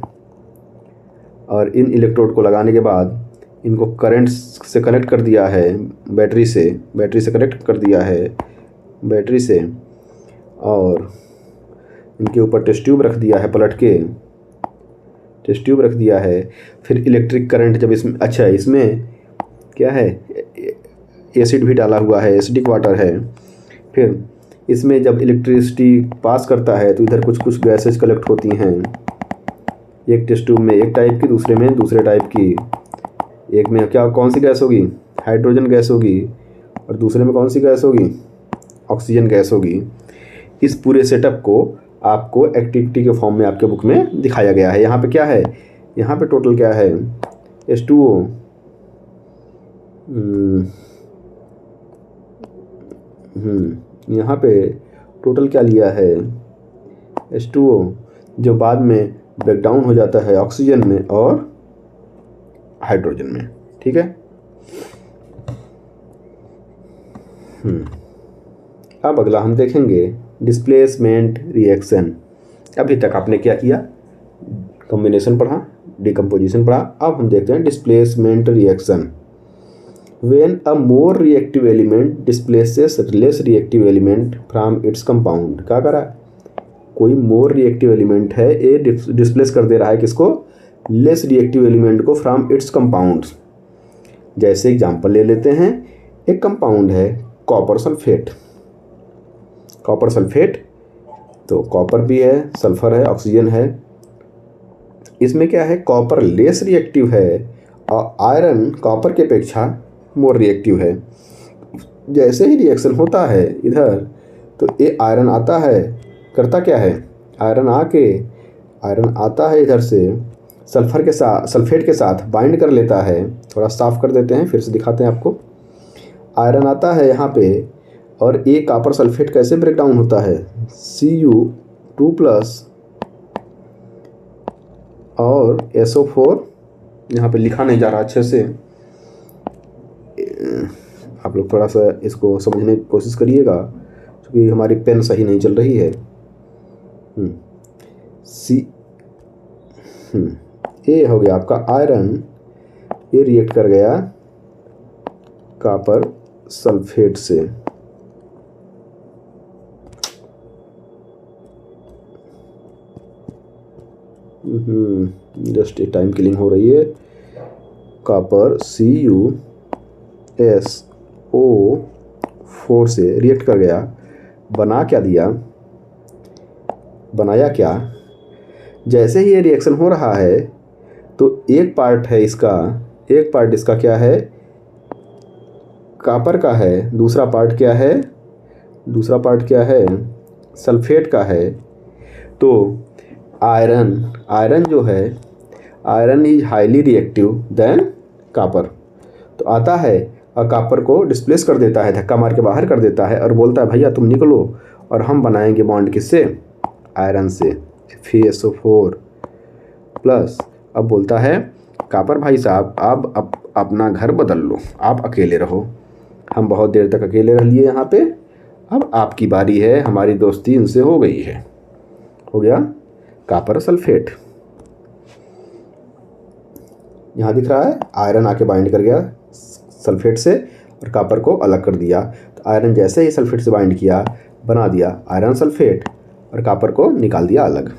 और इन इलेक्ट्रोड को लगाने के बाद इनको करंट से कनेक्ट कर दिया है, बैटरी से कनेक्ट कर दिया है बैटरी से, और इनके ऊपर टेस्ट ट्यूब रख दिया है, पलट के टेस्ट ट्यूब रख दिया है। फिर इलेक्ट्रिक करंट जब इसमें, अच्छा इसमें क्या है, एसिड भी डाला हुआ है, एसिडिक वाटर है। फिर इसमें जब इलेक्ट्रिसिटी पास करता है तो इधर कुछ कुछ गैसेज कलेक्ट होती हैं, एक टेस्ट ट्यूब में एक टाइप की, दूसरे में दूसरे टाइप की। एक में क्या, कौन सी गैस होगी, हाइड्रोजन गैस होगी, और दूसरे में कौन सी गैस होगी, ऑक्सीजन गैस होगी। इस पूरे सेटअप को आपको एक्टिविटी के फॉर्म में आपके बुक में दिखाया गया है। यहाँ पे क्या है, यहाँ पे टोटल क्या है, H2O, यहाँ पे टोटल क्या लिया है, H2O, जो बाद में ब्रेकडाउन हो जाता है ऑक्सीजन में और हाइड्रोजन में। ठीक है, अब अगला हम देखेंगे डिस्प्लेसमेंट रिएक्शन। अभी तक आपने क्या किया, कॉम्बिनेशन पढ़ा, डिकम्पोजिशन पढ़ा, अब हम देखते हैं displacement reaction. When a more reactive element displaces less reactive element from its compound. क्या करा, कोई मोर रिएक्टिव एलिमेंट है, ये डिस्प्लेस कर दे रहा है किसको, लेस रिएक्टिव एलिमेंट को फ्रॉम इट्स कंपाउंड्स। जैसे एग्जांपल ले लेते हैं, एक कंपाउंड है कॉपर सल्फेट। कॉपर सल्फेट, तो कॉपर भी है, सल्फर है, ऑक्सीजन है। इसमें क्या है, कॉपर लेस रिएक्टिव है और आयरन कॉपर के अपेक्षा मोर रिएक्टिव है। जैसे ही रिएक्शन होता है इधर, तो ये आयरन आता है, करता क्या है, आयरन आता है इधर से सल्फर के साथ, सल्फेट के साथ बाइंड कर लेता है। थोड़ा साफ कर देते हैं, फिर से दिखाते हैं आपको। आयरन आता है यहाँ पे, और ये कॉपर सल्फेट कैसे ब्रेक डाउन होता है, Cu2+ और SO4, यहाँ पे लिखा नहीं जा रहा अच्छे से, आप लोग थोड़ा सा इसको समझने की कोशिश करिएगा, क्योंकि हमारी पेन सही नहीं चल रही है। ये हो गया आपका आयरन, ये रिएक्ट कर गया कॉपर सल्फेट से। जस्ट टाइम किलिंग हो रही है। कॉपर CuSO4 से रिएक्ट कर गया, बना क्या दिया, बनाया क्या, जैसे ही ये रिएक्शन हो रहा है तो एक पार्ट है इसका, एक पार्ट इसका क्या है, कॉपर का है, दूसरा पार्ट क्या है, दूसरा पार्ट क्या है, सल्फेट का है। तो आयरन जो है, iron is highly reactive than copper. तो आता है और कॉपर को डिस्प्लेस कर देता है, धक्का मार के बाहर कर देता है और बोलता है भैया तुम निकलो, और हम बनाएंगे बॉन्ड किससे, आयरन से, FeSO4 प्लस। अब बोलता है कॉपर भाई साहब अब अपना घर बदल लो, आप अकेले रहो, हम बहुत देर तक अकेले रह लिए यहाँ पे, अब आपकी बारी है, हमारी दोस्ती इनसे हो गई है। हो गया कॉपर सल्फेट। यहाँ दिख रहा है आयरन आके बाइंड कर गया सल्फेट से और कॉपर को अलग कर दिया। तो आयरन जैसे ही सल्फेट से बाइंड किया, बना दिया आयरन सल्फेट, और कॉपर को निकाल दिया अलग।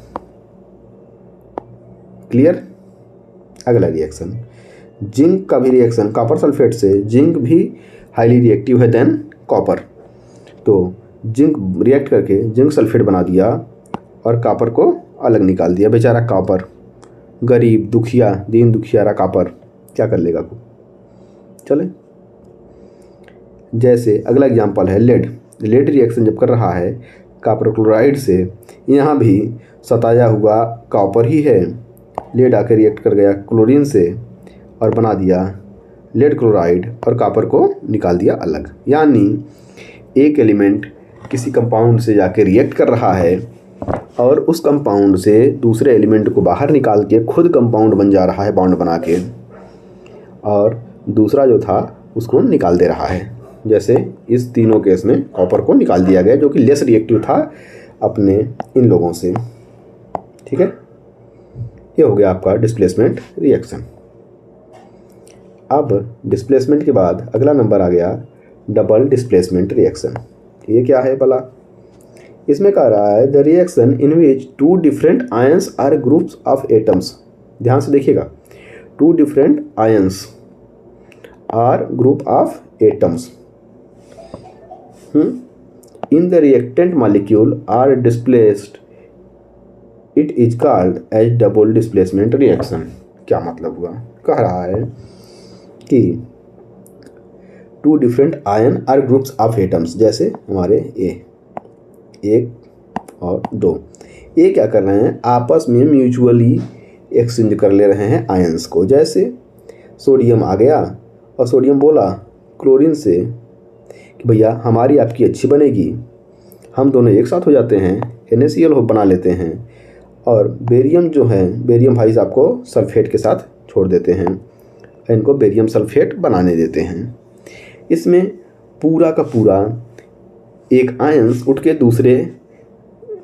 क्लियर। अगला रिएक्शन, जिंक का भी रिएक्शन, कॉपर सल्फेट से जिंक भी हाईली रिएक्टिव है देन कॉपर। तो जिंक रिएक्ट करके जिंक सल्फेट बना दिया और कॉपर को अलग निकाल दिया। बेचारा कॉपर, गरीब दुखिया, दीन दुखियारा कॉपर क्या कर लेगा को। चले, जैसे अगला एग्जांपल है लेड। लेड रिएक्शन जब कर रहा है कॉपर क्लोराइड से यहाँ भी सताया हुआ कॉपर ही है, लेड आकर रिएक्ट कर गया क्लोरीन से और बना दिया लेड क्लोराइड और कॉपर को निकाल दिया अलग। यानी एक एलिमेंट किसी कंपाउंड से जाके रिएक्ट कर रहा है और उस कंपाउंड से दूसरे एलिमेंट को बाहर निकाल के खुद कंपाउंड बन जा रहा है बॉन्ड बना के, और दूसरा जो था उसको निकाल दे रहा है। जैसे इस तीनों केस में कॉपर को निकाल दिया गया जो कि लेस रिएक्टिव था अपने इन लोगों से। ठीक है, ये हो गया आपका डिस्प्लेसमेंट रिएक्शन। अब डिस्प्लेसमेंट के बाद अगला नंबर आ गया डबल डिस्प्लेसमेंट रिएक्शन। ये क्या है भला? इसमें कह रहा है the reaction in which two different ions or groups of atoms. ध्यान से देखिएगा, two different ions or group of atoms in the reactant molecule are displaced, it is called as double displacement reaction. क्या मतलब हुआ? कह रहा है कि two different ion or groups of atoms, जैसे हमारे एक और दो, ये क्या कर रहे हैं? आपस में म्यूचुअली एक्सचेंज कर ले रहे हैं आयंस को। जैसे सोडियम आ गया और सोडियम बोला क्लोरीन से कि भैया हमारी आपकी अच्छी बनेगी, हम दोनों एक साथ हो जाते हैं, NaCl बना लेते हैं, और बेरियम जो है, बेरियम भाई साहब को सल्फेट के साथ छोड़ देते हैं, इनको बेरियम सल्फेट बनाने देते हैं। इसमें पूरा का पूरा एक आयंस उठ के दूसरे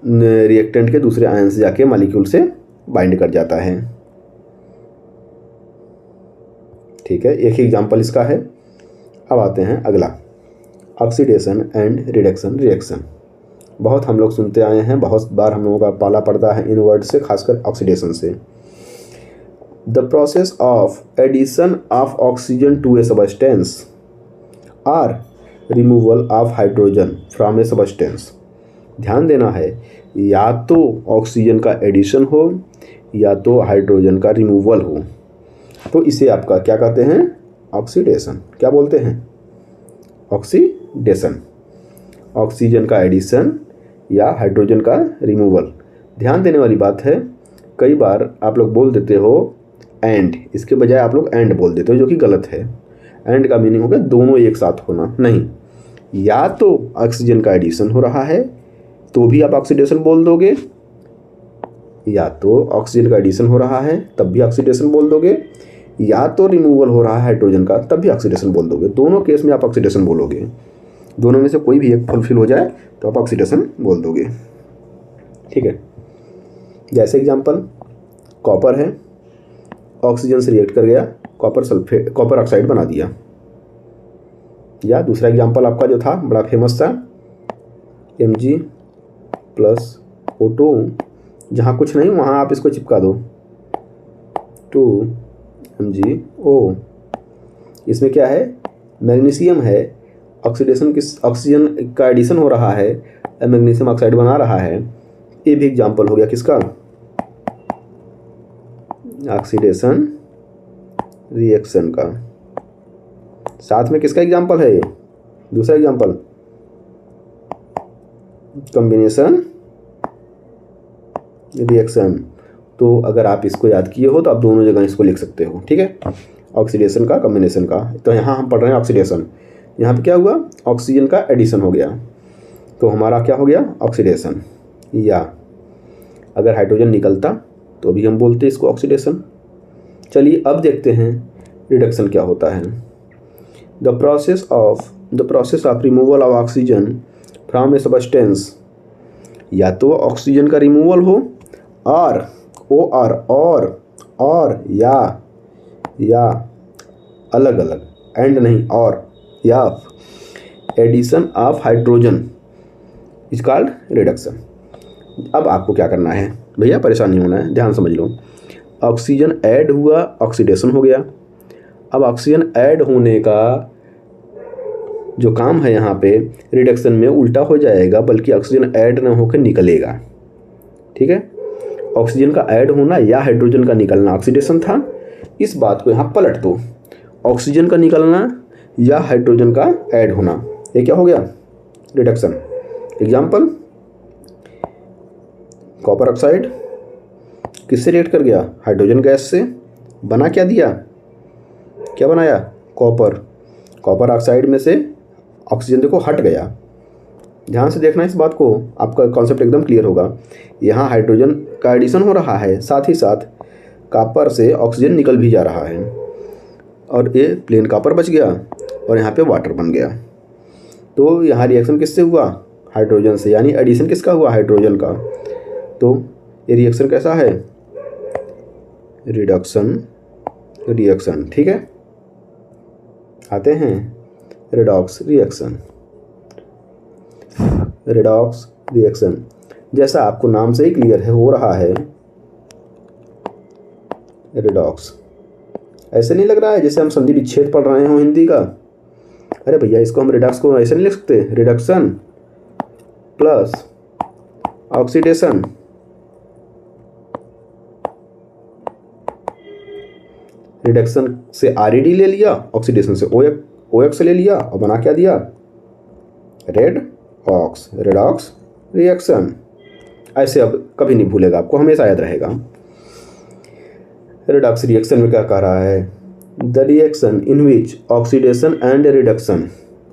रिएक्टेंट के दूसरे आयन से जाके मॉलिक्यूल से बाइंड कर जाता है। ठीक है, एक ही एग्जांपल इसका है। अब आते हैं अगला, ऑक्सीडेशन एंड रिडक्शन रिएक्शन। बहुत हम लोग सुनते आए हैं, बहुत बार हम लोगों का पाला पड़ता है इन वर्ड से, खासकर ऑक्सीडेशन से। The process of addition of oxygen to a substance or removal of hydrogen from a substance. ध्यान देना है, या तो ऑक्सीजन का एडिशन हो या तो हाइड्रोजन का रिमूवल हो, तो इसे आपका क्या कहते हैं? ऑक्सीडेशन। क्या बोलते हैं? ऑक्सीडेशन। ऑक्सीजन का एडिशन या हाइड्रोजन का रिमूवल। ध्यान देने वाली बात है, कई बार आप लोग बोल देते हो एंड, इसके बजाय आप लोग एंड बोल देते हो, जो कि गलत है। एंड का मीनिंग हो गया दोनों एक साथ होना, नहीं। या तो ऑक्सीजन का एडिशन हो रहा है तो भी आप ऑक्सीडेशन बोल दोगे, या तो ऑक्सीजन का एडिशन हो रहा है तब भी ऑक्सीडेशन बोल दोगे, या तो रिमूवल हो रहा है हाइड्रोजन का तब भी ऑक्सीडेशन बोल दोगे। दोनों केस में आप ऑक्सीडेशन बोलोगे, दोनों में से कोई भी एक फुलफिल हो जाए तो आप ऑक्सीडेशन बोल दोगे। ठीक है, जैसे एग्जांपल कॉपर है, ऑक्सीजन से रिएक्ट कर गया, कॉपर ऑक्साइड बना दिया। या दूसरा एग्जांपल आपका जो था बड़ा फेमस था, Mg+O2, जहाँ कुछ नहीं वहाँ आप इसको चिपका दो 2MgO। इसमें क्या है? मैग्नीशियम है, ऑक्सीजन का एडिशन हो रहा है, मैग्नीशियम ऑक्साइड बना रहा है। ये भी एग्जांपल हो गया किसका? ऑक्सीडेशन रिएक्शन का। साथ में किसका एग्जांपल है? दूसरा एग्जांपल कॉम्बिनेशन रिएक्शन। तो अगर आप इसको याद किए हो तो आप दोनों जगह इसको लिख सकते हो। ठीक है, ऑक्सीडेशन का, कॉम्बिनेशन का। तो यहाँ हम पढ़ रहे हैं ऑक्सीडेशन, यहाँ पे क्या हुआ? ऑक्सीजन का एडिशन हो गया, तो हमारा क्या हो गया? ऑक्सीडेशन। या अगर हाइड्रोजन निकलता तो भी हम बोलते इसको ऑक्सीडेशन। चलिए अब देखते हैं रिडक्शन क्या होता है। The process of removal of oxygen from a substance, या तो ऑक्सीजन का रिमूवल हो और या अलग अलग, एंड नहीं और, या addition of hydrogen is called reduction. अब आपको क्या करना है भैया? परेशान नहीं होना है, ध्यान समझ लो। ऑक्सीजन ऐड हुआ, ऑक्सीडेशन हो गया। अब ऑक्सीजन ऐड होने का जो काम है यहाँ पे रिडक्शन में उल्टा हो जाएगा, बल्कि ऑक्सीजन ऐड ना होकर निकलेगा। ठीक है, ऑक्सीजन का ऐड होना या हाइड्रोजन का निकलना ऑक्सीडेशन था। इस बात को यहाँ पलट दो, ऑक्सीजन का निकलना या हाइड्रोजन का ऐड होना, ये क्या हो गया? रिडक्शन। एग्जाम्पल कॉपर ऑक्साइड किससे रिएक्ट कर गया? हाइड्रोजन गैस से। बना क्या दिया? क्या बनाया? कॉपर। कॉपर ऑक्साइड में से ऑक्सीजन देखो हट गया। ध्यान से देखना इस बात को, आपका कॉन्सेप्ट एकदम क्लियर होगा। यहाँ हाइड्रोजन का एडिशन हो रहा है, साथ ही साथ कॉपर से ऑक्सीजन निकल भी जा रहा है और ये प्लेन कॉपर बच गया और यहाँ पे वाटर बन गया। तो यहाँ रिएक्शन किससे हुआ? हाइड्रोजन से, यानी एडिशन किसका हुआ? हाइड्रोजन का। तो ये रिएक्शन कैसा है? Reduction reaction. ठीक है, आते हैं रेडॉक्स रिएक्शन। रेडॉक्स रिएक्शन जैसा आपको नाम से ही क्लियर है, हो रहा है रेडॉक्स। ऐसे नहीं लग रहा है जैसे हम संधि विच्छेद पढ़ रहे हो हिंदी का? अरे भैया, इसको हम रेडॉक्स को ऐसे नहीं लिख सकते? Reduction plus oxidation. रिडक्शन से RED ले लिया, ऑक्सीडेशन से OX ले लिया और बना क्या दिया? रेडॉक्स। Redox reaction. ऐसे अब कभी नहीं भूलेगा, आपको हमेशा याद रहेगा। रेडॉक्स रिएक्शन में क्या कह रहा है? The reaction in which oxidation and reduction,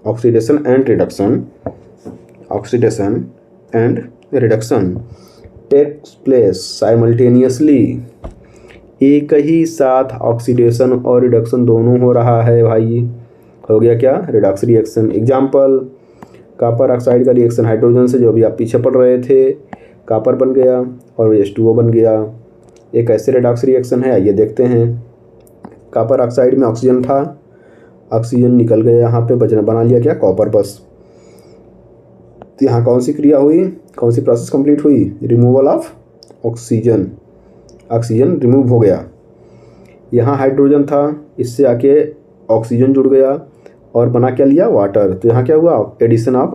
oxidation and reduction, oxidation and reduction takes place simultaneously. एक ही साथ ऑक्सीडेशन और रिडक्शन दोनों हो रहा है भाई। हो गया क्या? Redox reaction. Example, copper oxide का रिएक्शन हाइड्रोजन से, जो अभी आप पीछे पढ़ रहे थे, कॉपर बन गया और H2O बन गया। एक ऐसे रेडॉक्स रिएक्शन है, आइए देखते हैं। कॉपर ऑक्साइड में ऑक्सीजन था, ऑक्सीजन निकल गया, यहाँ पे बना लिया क्या? कॉपर बस। तो यहाँ कौन सी क्रिया हुई, कौन सी प्रोसेस कंप्लीट हुई? Removal of oxygen. Oxygen remove हो गया। यहाँ हाइड्रोजन था, इससे आके ऑक्सीजन जुड़ गया और बना क्या लिया? वाटर। तो यहाँ क्या हुआ? एडिशन ऑफ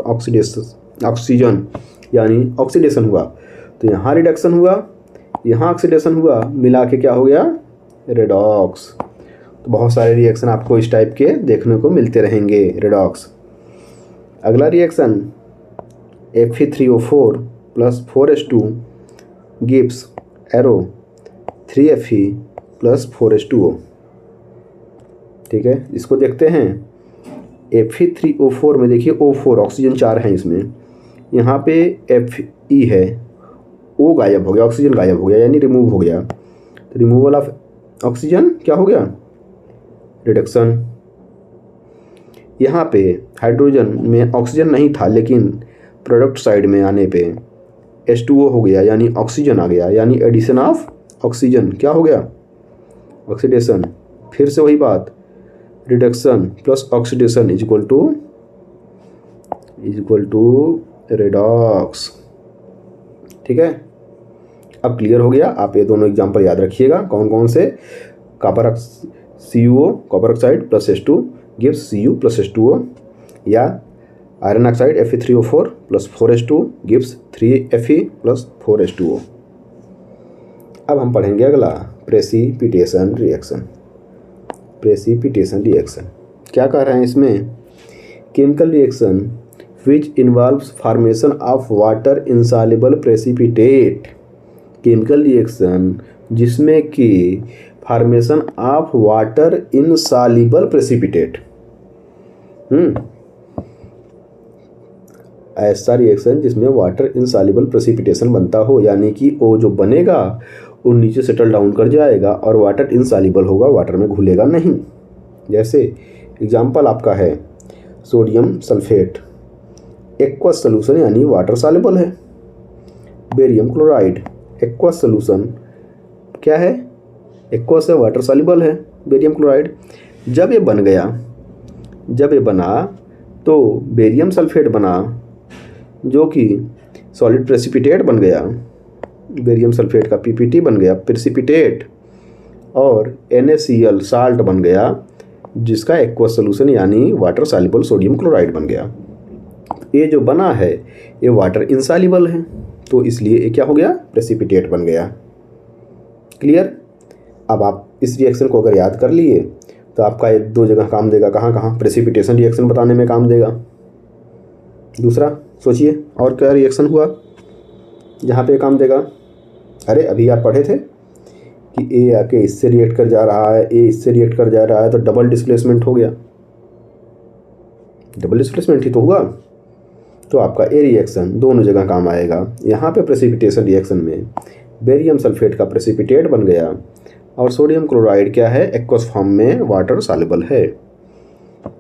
ऑक्सीजन, यानी ऑक्सीडेशन हुआ। तो यहाँ रिडक्शन हुआ, यहाँ ऑक्सीडेशन हुआ, मिला के क्या हो गया? रेडॉक्स। तो बहुत सारे रिएक्शन आपको इस टाइप के देखने को मिलते रहेंगे, रेडॉक्स। अगला reaction Fe3O4 plus 4H2 gives arrow 3Fe plus 4H2O। ठीक है, इसको देखते हैं। Fe3O4 में देखिए O4 ऑक्सीजन 4 है इसमें, यहाँ पे Fe है, O गायब हो गया, ऑक्सीजन गायब हो गया, यानी रिमूव हो गया। तो रिमूवल ऑफ ऑक्सीजन क्या हो गया? रिडक्शन। यहाँ पे हाइड्रोजन में ऑक्सीजन नहीं था, लेकिन प्रोडक्ट साइड में आने पे H2O हो गया, यानी ऑक्सीजन आ गया, यानी एडिशन ऑफ ऑक्सीजन। क्या हो गया? ऑक्सीडेशन। फिर से वही बात, reduction plus oxidation is equal to redox. ठीक है, अब क्लियर हो गया। आप ये दोनों एग्जांपल याद रखिएगा। कौन कौन से? Copper CuO, copper oxide plus H2 gives Cu plus H2O, या iron oxide Fe3O4 plus 4H2 gives 3Fe plus 4H2O। अब हम पढ़ेंगे अगला, प्रेसिपिटेशन रिएक्शन। प्रेसिपिटेशन रिएक्शन क्या कह रहे हैं इसमें? Chemical reaction which involves formation of water insoluble precipitate. Chemical reaction जिसमें कि formation of water insoluble precipitate. ऐसा रिएक्शन जिसमें वाटर इनसॉल्युबल प्रेसिपिटेशन बनता हो, यानी कि वो जो बनेगा वो नीचे सेटल डाउन कर जाएगा और वाटर इनसॉल्युबल होगा, वाटर में घुलेगा नहीं। जैसे एग्जाम्पल आपका है सोडियम सल्फेट, एक्वस सॉल्यूशन यानी वाटर सॉल्युबल है। बेरियम क्लोराइड एक्वस सॉल्यूशन क्या है? एक्वस है, वाटर सॉल्युबल है। बेरियम क्लोराइड जब ये बन गया, जब ये बना तो बेरियम सल्फेट बना, जो कि सॉलिड प्रेसिपिटेट बन गया। बेरियम सल्फेट का PPT बन गया प्रेसिपिटेट, और NaCl साल्ट बन गया, जिसका एक्वस सॉल्यूशन यानी वाटर सॉल्युबल सोडियम क्लोराइड बन गया। ये जो बना है ये वाटर इनसॉल्युबल है, तो इसलिए ये क्या हो गया? प्रेसिपिटेट बन गया। क्लियर? अब आप इस रिएक्शन को अगर याद कर लिए तो आपका ये दो जगह काम देगा। कहाँ कहाँ? प्रेसिपिटेशन रिएक्शन बताने में काम देगा। दूसरा सोचिए और क्या रिएक्शन हुआ जहाँ पे काम देगा? अरे अभी आप पढ़े थे कि ए आके इससे रिएक्ट कर जा रहा है, ए इससे रिएक्ट कर जा रहा है, तो डबल डिस्प्लेसमेंट हो गया, डबल डिस्प्लेसमेंट ही तो हुआ। तो आपका ए रिएक्शन दोनों जगह काम आएगा। यहाँ पे प्रेसिपिटेशन रिएक्शन में बेरियम सल्फेट का प्रेसिपिटेट बन गया और सोडियम क्लोराइड क्या है, एक्वस फॉर्म में वाटर सॉल्युबल है।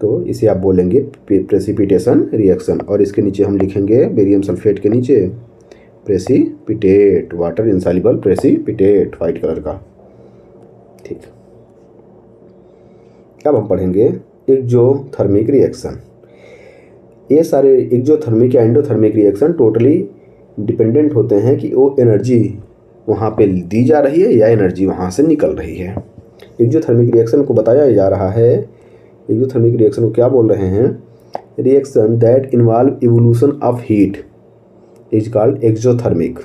तो इसे आप बोलेंगे प्रेसिपिटेशन रिएक्शन, और इसके नीचे हम लिखेंगे बेरियम सल्फेट के नीचे precipitate, water insoluble precipitate, white colour का। ठीक, अब हम पढ़ेंगे एक्सोथर्मिक रिएक्शन। ये सारे एक्सोथर्मिक या एंडोथर्मिक रिएक्शन टोटली डिपेंडेंट होते हैं कि वो एनर्जी वहाँ पे दी जा रही है या एनर्जी वहाँ से निकल रही है। एक्सोथर्मिक रिएक्शन को बताया जा रहा है, एक्सोथर्मिक रिएक्शन को क्या बोल रहे हैं, reaction that involve evolution of heat is called exothermic.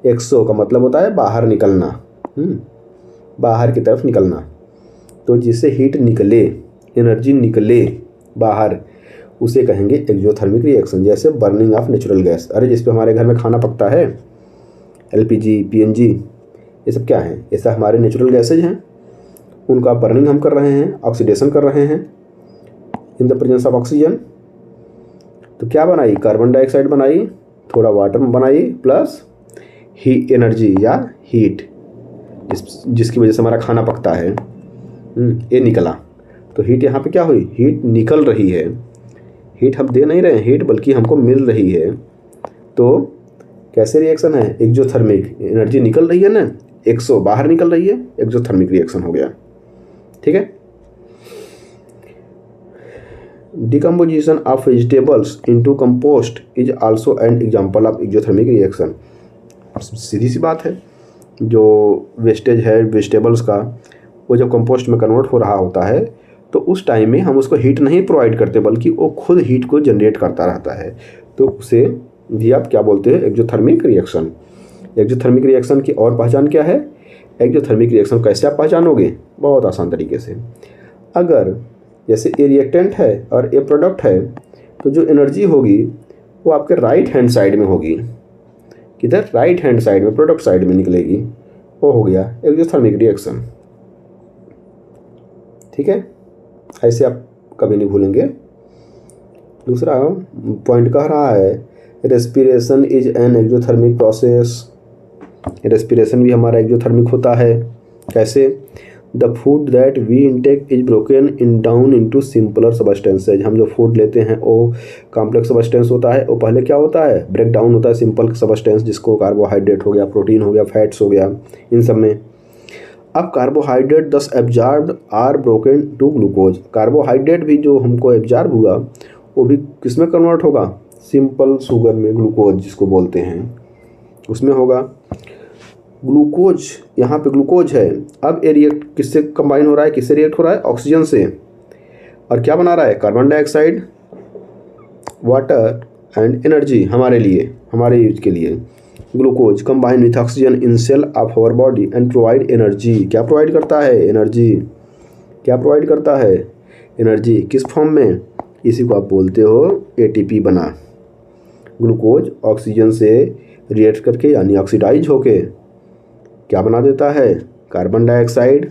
Exo का मतलब होता है बाहर निकलना, बाहर की तरफ निकलना। तो जिससे हीट निकले, एनर्जी निकले बाहर, उसे कहेंगे एक्सोथर्मिक रिएक्शन। जैसे बर्निंग ऑफ नेचुरल गैस, अरे जिस पे हमारे घर में खाना पकता है, एलपीजी, पीएनजी, ये सब क्या है, ये सब हमारे नेचुरल गैसेज हैं। उनका बर्निंग हम कर रहे हैं, ऑक्सीडेशन कर रहे हैं इन द प्रेजेंस ऑफ ऑक्सीजन। तो क्या बनाई, कार्बन डाइऑक्साइड बनाई, थोड़ा वाटर बनाई, प्लस हीट एनर्जी या हीट, जिसकी वजह से हमारा खाना पकता है, ये निकला। तो हीट यहाँ पे क्या हुई, हीट निकल रही है। हीट हम दे नहीं रहे हैं हीट, बल्कि हमको मिल रही है। तो कैसे रिएक्शन है, एक्सोथर्मिक, एनर्जी निकल रही है ना, एक्सो बाहर निकल रही है, एक्सोथर्मिक रिएक्शन हो गया। ठीक है। Decomposition of vegetables into compost is also an example of exothermic reaction. सीधी सी बात है, जो वेस्टेज है वेजिटेबल्स का, वो जब कंपोस्ट में कन्वर्ट हो रहा होता है तो उस टाइम में हम उसको हीट नहीं प्रोवाइड करते, बल्कि वो खुद हीट को जनरेट करता रहता है। तो उसे भी आप क्या बोलते हैं, एक्सोथर्मिक रिएक्शन। एक्सोथर्मिक रिएक्शन की और पहचान क्या है, एक्सोथर्मिक रिएक्शन कैसे आप पहचानोगे, बहुत आसान तरीके से। अगर जैसे ए रिएक्टेंट है और ए प्रोडक्ट है, तो जो एनर्जी होगी वो आपके राइट हैंड साइड में होगी, किधर, राइट हैंड साइड में, प्रोडक्ट साइड में निकलेगी, वो हो गया एक्सोथर्मिक रिएक्शन। ठीक है, ऐसे आप कभी नहीं भूलेंगे। दूसरा पॉइंट कह रहा है respiration is an exothermic process. Respiration भी हमारा एक्सोथर्मिक होता है। कैसे, the food that we intake is broken in down into simpler substances. हम जो फूड लेते हैं वो कॉम्प्लेक्स सबस्टेंस होता है, वो पहले क्या होता है, ब्रेक डाउन होता है सिंपल सबस्टेंस, जिसको कार्बोहाइड्रेट हो गया, प्रोटीन हो गया, फैट्स हो गया, इन सब में। अब carbohydrate thus absorbed or broken to glucose. Carbohydrate भी जो हमको एब्जॉर्ब हुआ वो भी किस में कन्वर्ट होगा, सिंपल शुगर में, ग्लूकोज जिसको बोलते हैं, उसमें होगा। ग्लूकोज, यहाँ पे ग्लूकोज है। अब ये रिएक्ट किससे कंबाइन हो रहा है, किससे रिएक्ट हो रहा है, ऑक्सीजन से। और क्या बना रहा है, carbon dioxide, water and energy, हमारे लिए, हमारे यूज के लिए। Glucose combine with oxygen in cell of our body and provide energy. क्या प्रोवाइड करता है, एनर्जी। क्या प्रोवाइड करता है, एनर्जी। किस फॉर्म में, इसी को आप बोलते हो एटीपी बना। ग्लूकोज ऑक्सीजन से रिएक्ट करके यानी ऑक्सीडाइज होके क्या बना देता है, carbon dioxide.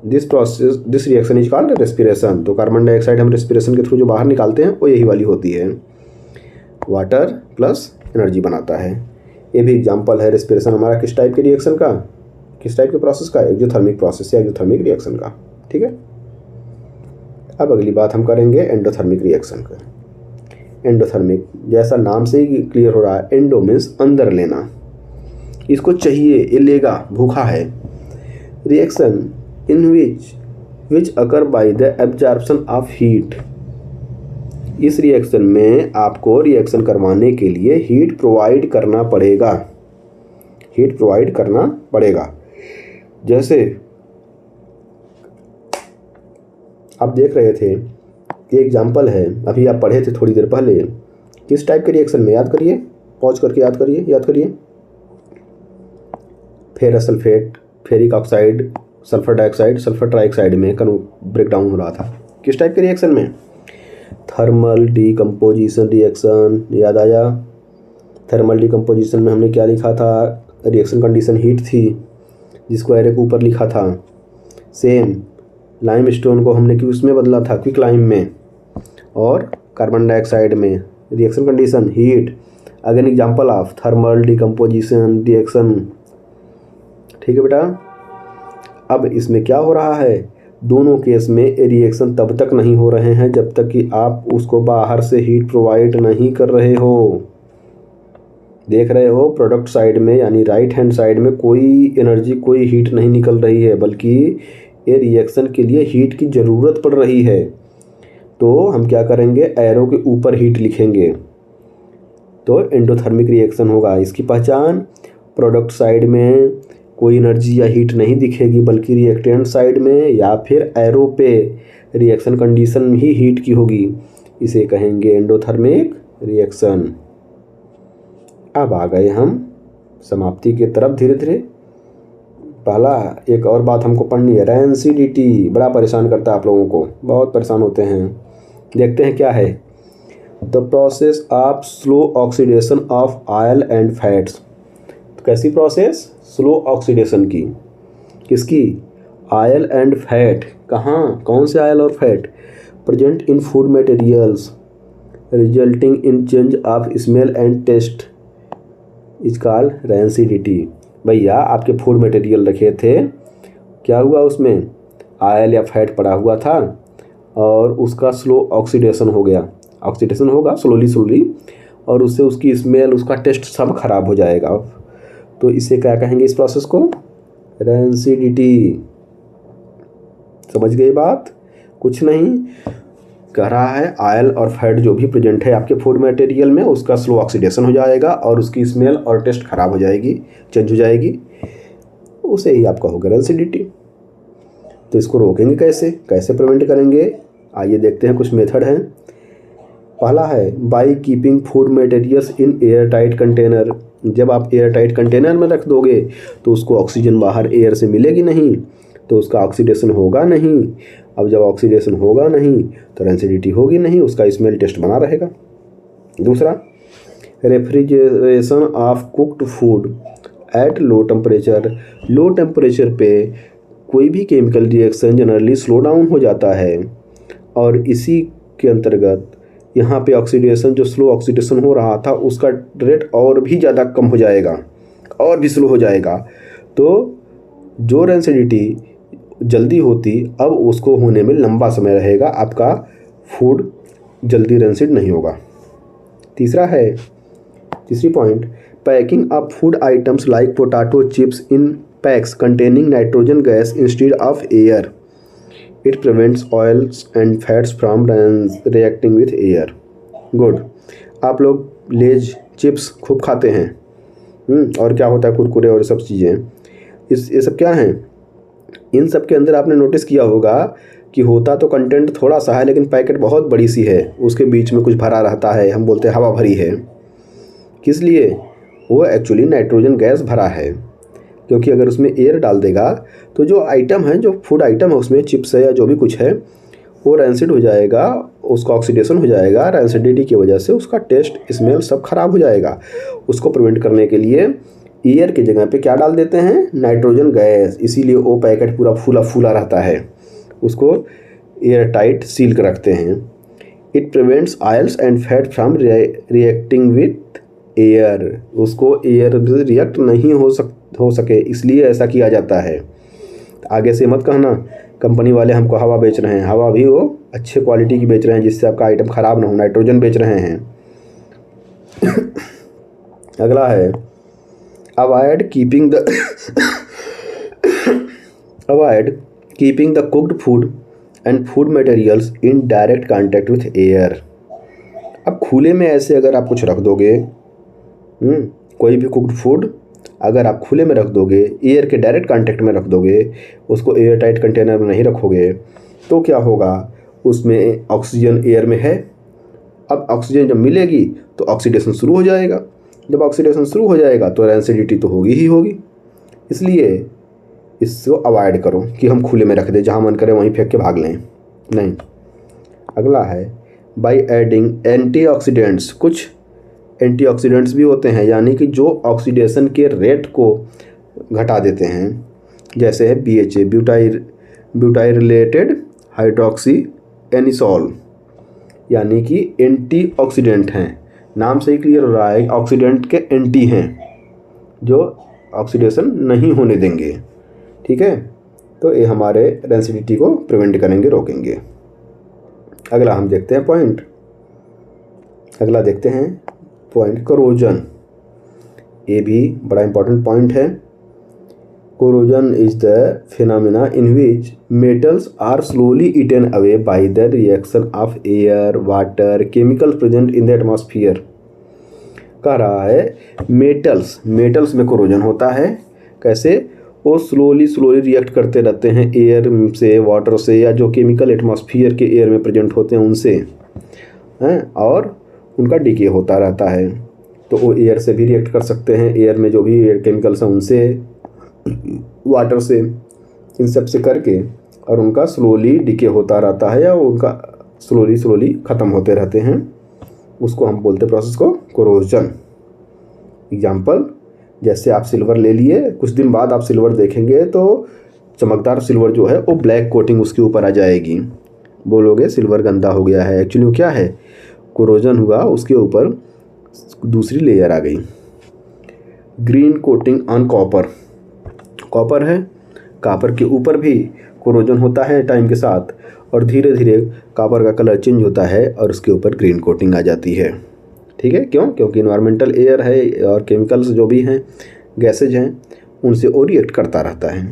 This reaction is called respiration. तो कार्बन डाइऑक्साइड हम रेस्पिरेशन के थ्रू जो बाहर निकालते हैं वो यही वाली होती है, वाटर प्लस एनर्जी बनाता है। ये भी एग्जांपल है रेस्पिरेशन हमारा किस टाइप के रिएक्शन का, किस टाइप के प्रोसेस का, एक्सोथर्मिक प्रोसेस या एक्सोथर्मिक रिएक्शन का। ठीक है। अब अगली बात हम करेंगे एंडोथर्मिक रिएक्शन का। एंडोथर्मिक, जैसा नाम से ही क्लियर हो रहा है, एंडो मीन्स अंदर लेना, इसको चाहिए, ये लेगा, भूखा है। Reaction in which occur by the absorption of heat. इस रिएक्शन में आपको रिएक्शन करवाने के लिए हीट प्रोवाइड करना पड़ेगा, हीट प्रोवाइड करना पड़ेगा। जैसे आप देख रहे थे, ये एग्जांपल है, अभी आप पढ़े थे थोड़ी देर पहले, किस टाइप के रिएक्शन में, याद करिए, पॉज करके याद करिए, याद करिए। Ferrous sulphate, ferric oxide, sulphur dioxide, sulphur trioxide में ब्रेक डाउन हो रहा था। किस टाइप के रिएक्शन में, थर्मल डिकम्पोजिशन रिएक्शन, याद आया। थर्मल डिकम्पोजिशन में हमने क्या लिखा था, रिएक्शन कंडीशन हीट थी जिसको एरे के ऊपर लिखा था। सेम लाइम स्टोन को हमने किस में बदला था, क्विक लाइम में, और कार्बन डाइऑक्साइड में reaction condition heat. Again example of thermal decomposition reaction. ठीक है बेटा। अब इसमें क्या हो रहा है, दोनों केस में रिएक्शन तब तक नहीं हो रहे हैं जब तक कि आप उसको बाहर से हीट प्रोवाइड नहीं कर रहे हो। देख रहे हो प्रोडक्ट साइड में यानी राइट हैंड साइड में कोई एनर्जी कोई हीट नहीं निकल रही है, बल्कि ये रिएक्शन के लिए हीट की ज़रूरत पड़ रही है। तो हम क्या करेंगे, एरो के ऊपर हीट लिखेंगे तो एंडोथर्मिक रिएक्शन होगा। इसकी पहचान, प्रोडक्ट साइड में कोई एनर्जी या हीट नहीं दिखेगी बल्कि रिएक्टेंट साइड में या फिर एरो पे रिएक्शन कंडीशन ही हीट की होगी, इसे कहेंगे एंडोथर्मिक रिएक्शन। अब आ गए हम समाप्ति की तरफ धीरे धीरे। पहला एक और बात हमको पढ़नी है, रैंसिडिटी बड़ा परेशान करता है आप लोगों को, बहुत परेशान होते हैं। देखते हैं क्या है। The process of slow oxidation of oil and fats. तो कैसी प्रोसेस, स्लो ऑक्सीडेशन की, किसकी, ऑयल एंड फैट। कहाँ, कौन से ऑयल और fat, present in food materials resulting in change of smell and taste is called rancidity. भैया आपके फूड मटेरियल रखे थे, क्या हुआ उसमें, ऑयल या फैट पड़ा हुआ था और उसका स्लो ऑक्सीडेशन हो गया, ऑक्सीडेशन होगा स्लोली और उससे उसकी स्मेल उसका टेस्ट सब खराब हो जाएगा। तो इसे क्या कहेंगे इस प्रोसेस को, रैंसिडिटी। समझ गए बात, कुछ नहीं कह रहा है, ऑयल और फैट जो भी प्रेजेंट है आपके फूड मटेरियल में उसका स्लो ऑक्सीडेशन हो जाएगा और उसकी स्मेल और टेस्ट खराब हो जाएगी, चेंज हो जाएगी, उसे ही आपका होगा रैंसिडिटी। तो इसको रोकेंगे कैसे, कैसे प्रिवेंट करेंगे, आइए देखते हैं। कुछ मेथड हैं। पहला है by keeping food materials in air tight container. जब आप एयर टाइट कंटेनर में रख दोगे तो उसको ऑक्सीजन बाहर एयर से मिलेगी नहीं, तो उसका ऑक्सीडेशन होगा नहीं। अब जब ऑक्सीडेशन होगा नहीं तो रैंसिडिटी होगी नहीं, उसका स्मेल टेस्ट बना रहेगा। दूसरा, refrigeration of cooked food at low temperature. Low temperature पे कोई भी chemical reaction generally slow down हो जाता है और इसी के अंतर्गत यहाँ पे ऑक्सीडेशन, जो स्लो ऑक्सीडेशन हो रहा था उसका रेट और भी ज़्यादा कम हो जाएगा और भी स्लो हो जाएगा। तो जो रैंसिडिटी जल्दी होती अब उसको होने में लंबा समय रहेगा, आपका फूड जल्दी रैंसिड नहीं होगा। तीसरी point, packing of food items like potato chips in PACS containing nitrogen gas instead of air. It prevents oils and fats from reacting with air. Good. आप लोग लेज चिप्स खूब खाते हैं, और क्या होता है कुरकुरे और सब चीज़ें, ये सब क्या हैं, इन सब के अंदर आपने नोटिस किया होगा कि होता तो कंटेंट थोड़ा सा है लेकिन पैकेट बहुत बड़ी सी है, उसके बीच में कुछ भरा रहता है, हम बोलते हैं हवा भरी है। किस लिए, वो एक्चुअली नाइट्रोजन गैस भरा है, क्योंकि अगर उसमें एयर डाल देगा तो जो आइटम है, जो फूड आइटम है उसमें चिप्स है या जो भी कुछ है वो रैंसिड हो जाएगा, उसका ऑक्सीडेशन हो जाएगा, रैंसिडिटी की वजह से उसका टेस्ट स्मेल सब खराब हो जाएगा। उसको प्रिवेंट करने के लिए एयर की जगह पे क्या डाल देते हैं, नाइट्रोजन गैस, इसीलिए वो पैकेट पूरा फूला फूला रहता है, उसको एयर टाइट सील कर रखते हैं। It prevents oils and fat from reacting with air, उसको एयर रिएक्ट नहीं हो सके इसलिए ऐसा किया जाता है। आगे से मत कहना कंपनी वाले हमको हवा बेच रहे हैं, हवा भी वो अच्छे क्वालिटी की बेच रहे हैं जिससे आपका आइटम ख़राब ना हो, नाइट्रोजन बेच रहे हैं। अगला है avoid keeping the cooked food and food materials in direct contact with air. अब खुले में ऐसे अगर आप कुछ रख दोगे, कोई भी कुक्ड फूड अगर आप खुले में रख दोगे, एयर के डायरेक्ट कांटेक्ट में रख दोगे, उसको एयर टाइट कंटेनर में नहीं रखोगे, तो क्या होगा, उसमें ऑक्सीजन एयर में है। अब ऑक्सीजन जब मिलेगी तो ऑक्सीडेशन शुरू हो जाएगा, जब ऑक्सीडेशन शुरू हो जाएगा तो रैंसिडिटी तो होगी ही होगी। इसलिए इसको अवॉइड करो कि हम खुले में रख दें, जहाँ मन करे वहीं फेंक के भाग लें, नहीं। अगला है बाय एडिंग एंटीऑक्सीडेंट्स। कुछ एंटीऑक्सीडेंट्स भी होते हैं, यानी कि जो ऑक्सीडेशन के रेट को घटा देते हैं, जैसे है BHA ब्यूटाइरिलेटेड हाइड्रोक्सी एनिसोल, यानी कि एंटीऑक्सीडेंट हैं। नाम से ही क्लियर हो रहा है ऑक्सीडेंट के एंटी हैं, जो ऑक्सीडेशन नहीं होने देंगे। ठीक है, तो ये हमारे रेंसिडिटी को प्रिवेंट करेंगे, रोकेंगे। अगला हम देखते हैं पॉइंट, अगला देखते हैं पॉइंट कोरोजन। ये भी बड़ा इंपॉर्टेंट पॉइंट है। Corrosion is the phenomena in which metals are slowly eaten away by the reaction of air, water, chemical present in the atmosphere. कह रहा है मेटल्स में कोरोजन होता है। कैसे? वो स्लोली रिएक्ट करते रहते हैं एयर से, वाटर से, या जो केमिकल एटमॉस्फेयर के एयर में प्रेजेंट होते हैं उनसे हैं, और उनका डिके होता रहता है। तो वो एयर से भी रिएक्ट कर सकते हैं, एयर में जो भी एयर केमिकल्स हैं उनसे, वाटर से, इन सब से करके, और उनका स्लोली डिके होता रहता है, या उनका स्लोली ख़त्म होते रहते हैं। उसको हम बोलते हैं प्रोसेस को कोरोजन। एग्जाम्पल, जैसे आप सिल्वर ले लिए, कुछ दिन बाद आप सिल्वर देखेंगे तो चमकदार सिल्वर जो है वो ब्लैक कोटिंग उसके ऊपर आ जाएगी। बोलोगे सिल्वर गंदा हो गया है, एक्चुअली वो क्या है? कोरोजन हुआ, उसके ऊपर दूसरी लेयर आ गई। ग्रीन कोटिंग ऑन कॉपर है, कॉपर के ऊपर भी कोरोजन होता है टाइम के साथ, और धीरे धीरे कॉपर का कलर चेंज होता है और उसके ऊपर ग्रीन कोटिंग आ जाती है। ठीक है, क्यों? क्योंकि इन्वायरमेंटल एयर है और केमिकल्स जो भी हैं, गैसेज हैं, उनसे वो रिएक्ट करता रहता है।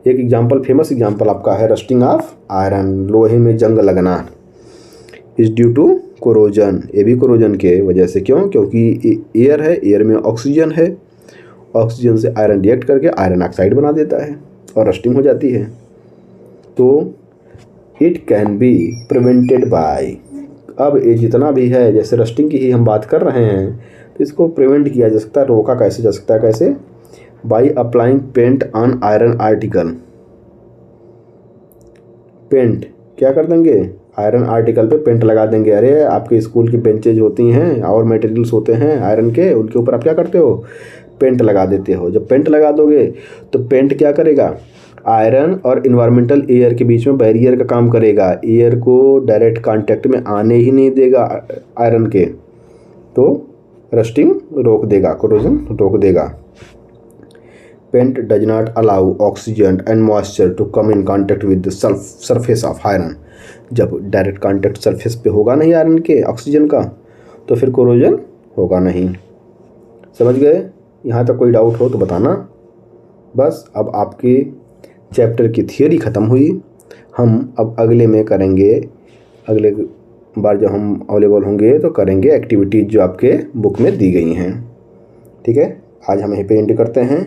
एक एग्जांपल, फेमस एग्जांपल आपका है रस्टिंग ऑफ आयरन, लोहे में जंग लगना, इज ड्यू टू कोरोजन। ये भी कोरोजन के वजह से। क्यों? क्योंकि एयर है, एयर में ऑक्सीजन है, ऑक्सीजन से आयरन रिएक्ट करके आयरन ऑक्साइड बना देता है और रस्टिंग हो जाती है। तो it can be prevented by, अब ये जितना भी है, जैसे रस्टिंग की ही हम बात कर रहे हैं, तो इसको प्रिवेंट किया जा सकता है, रोका कैसे जा सकता है? कैसे? By applying paint on iron article. Paint क्या कर देंगे? आयरन आर्टिकल पे पेंट लगा देंगे। अरे आपके स्कूल की बेंचेज होती हैं और मटेरियल्स होते हैं आयरन के, उनके ऊपर आप क्या करते हो? पेंट लगा देते हो। जब पेंट लगा दोगे तो पेंट क्या करेगा? आयरन और इन्वायरमेंटल एयर के बीच में बैरियर का काम करेगा, एयर को डायरेक्ट कांटेक्ट में आने ही नहीं देगा आयरन के, तो रस्टिंग रोक देगा, कोरोजन रोक देगा। Paint does not allow oxygen and moisture to come in contact with the surface of iron. जब डायरेक्ट कांटेक्ट सरफेस पे होगा नहीं आयरन के, ऑक्सीजन का, तो फिर कोरोजन होगा नहीं। समझ गए? यहाँ तक कोई डाउट हो तो बताना। बस अब आपकी चैप्टर की थियोरी ख़त्म हुई। हम अब अगले में करेंगे, अगले बार जब हम अवेलेबल होंगे तो करेंगे एक्टिविटीज़ जो आपके बुक में दी गई हैं। ठीक है, आज हम यहीं पे एंड करते हैं।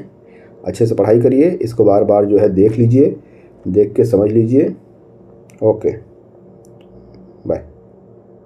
अच्छे से पढ़ाई करिए, इसको बार बार जो है देख लीजिए, देख के समझ लीजिए। Okay, bye.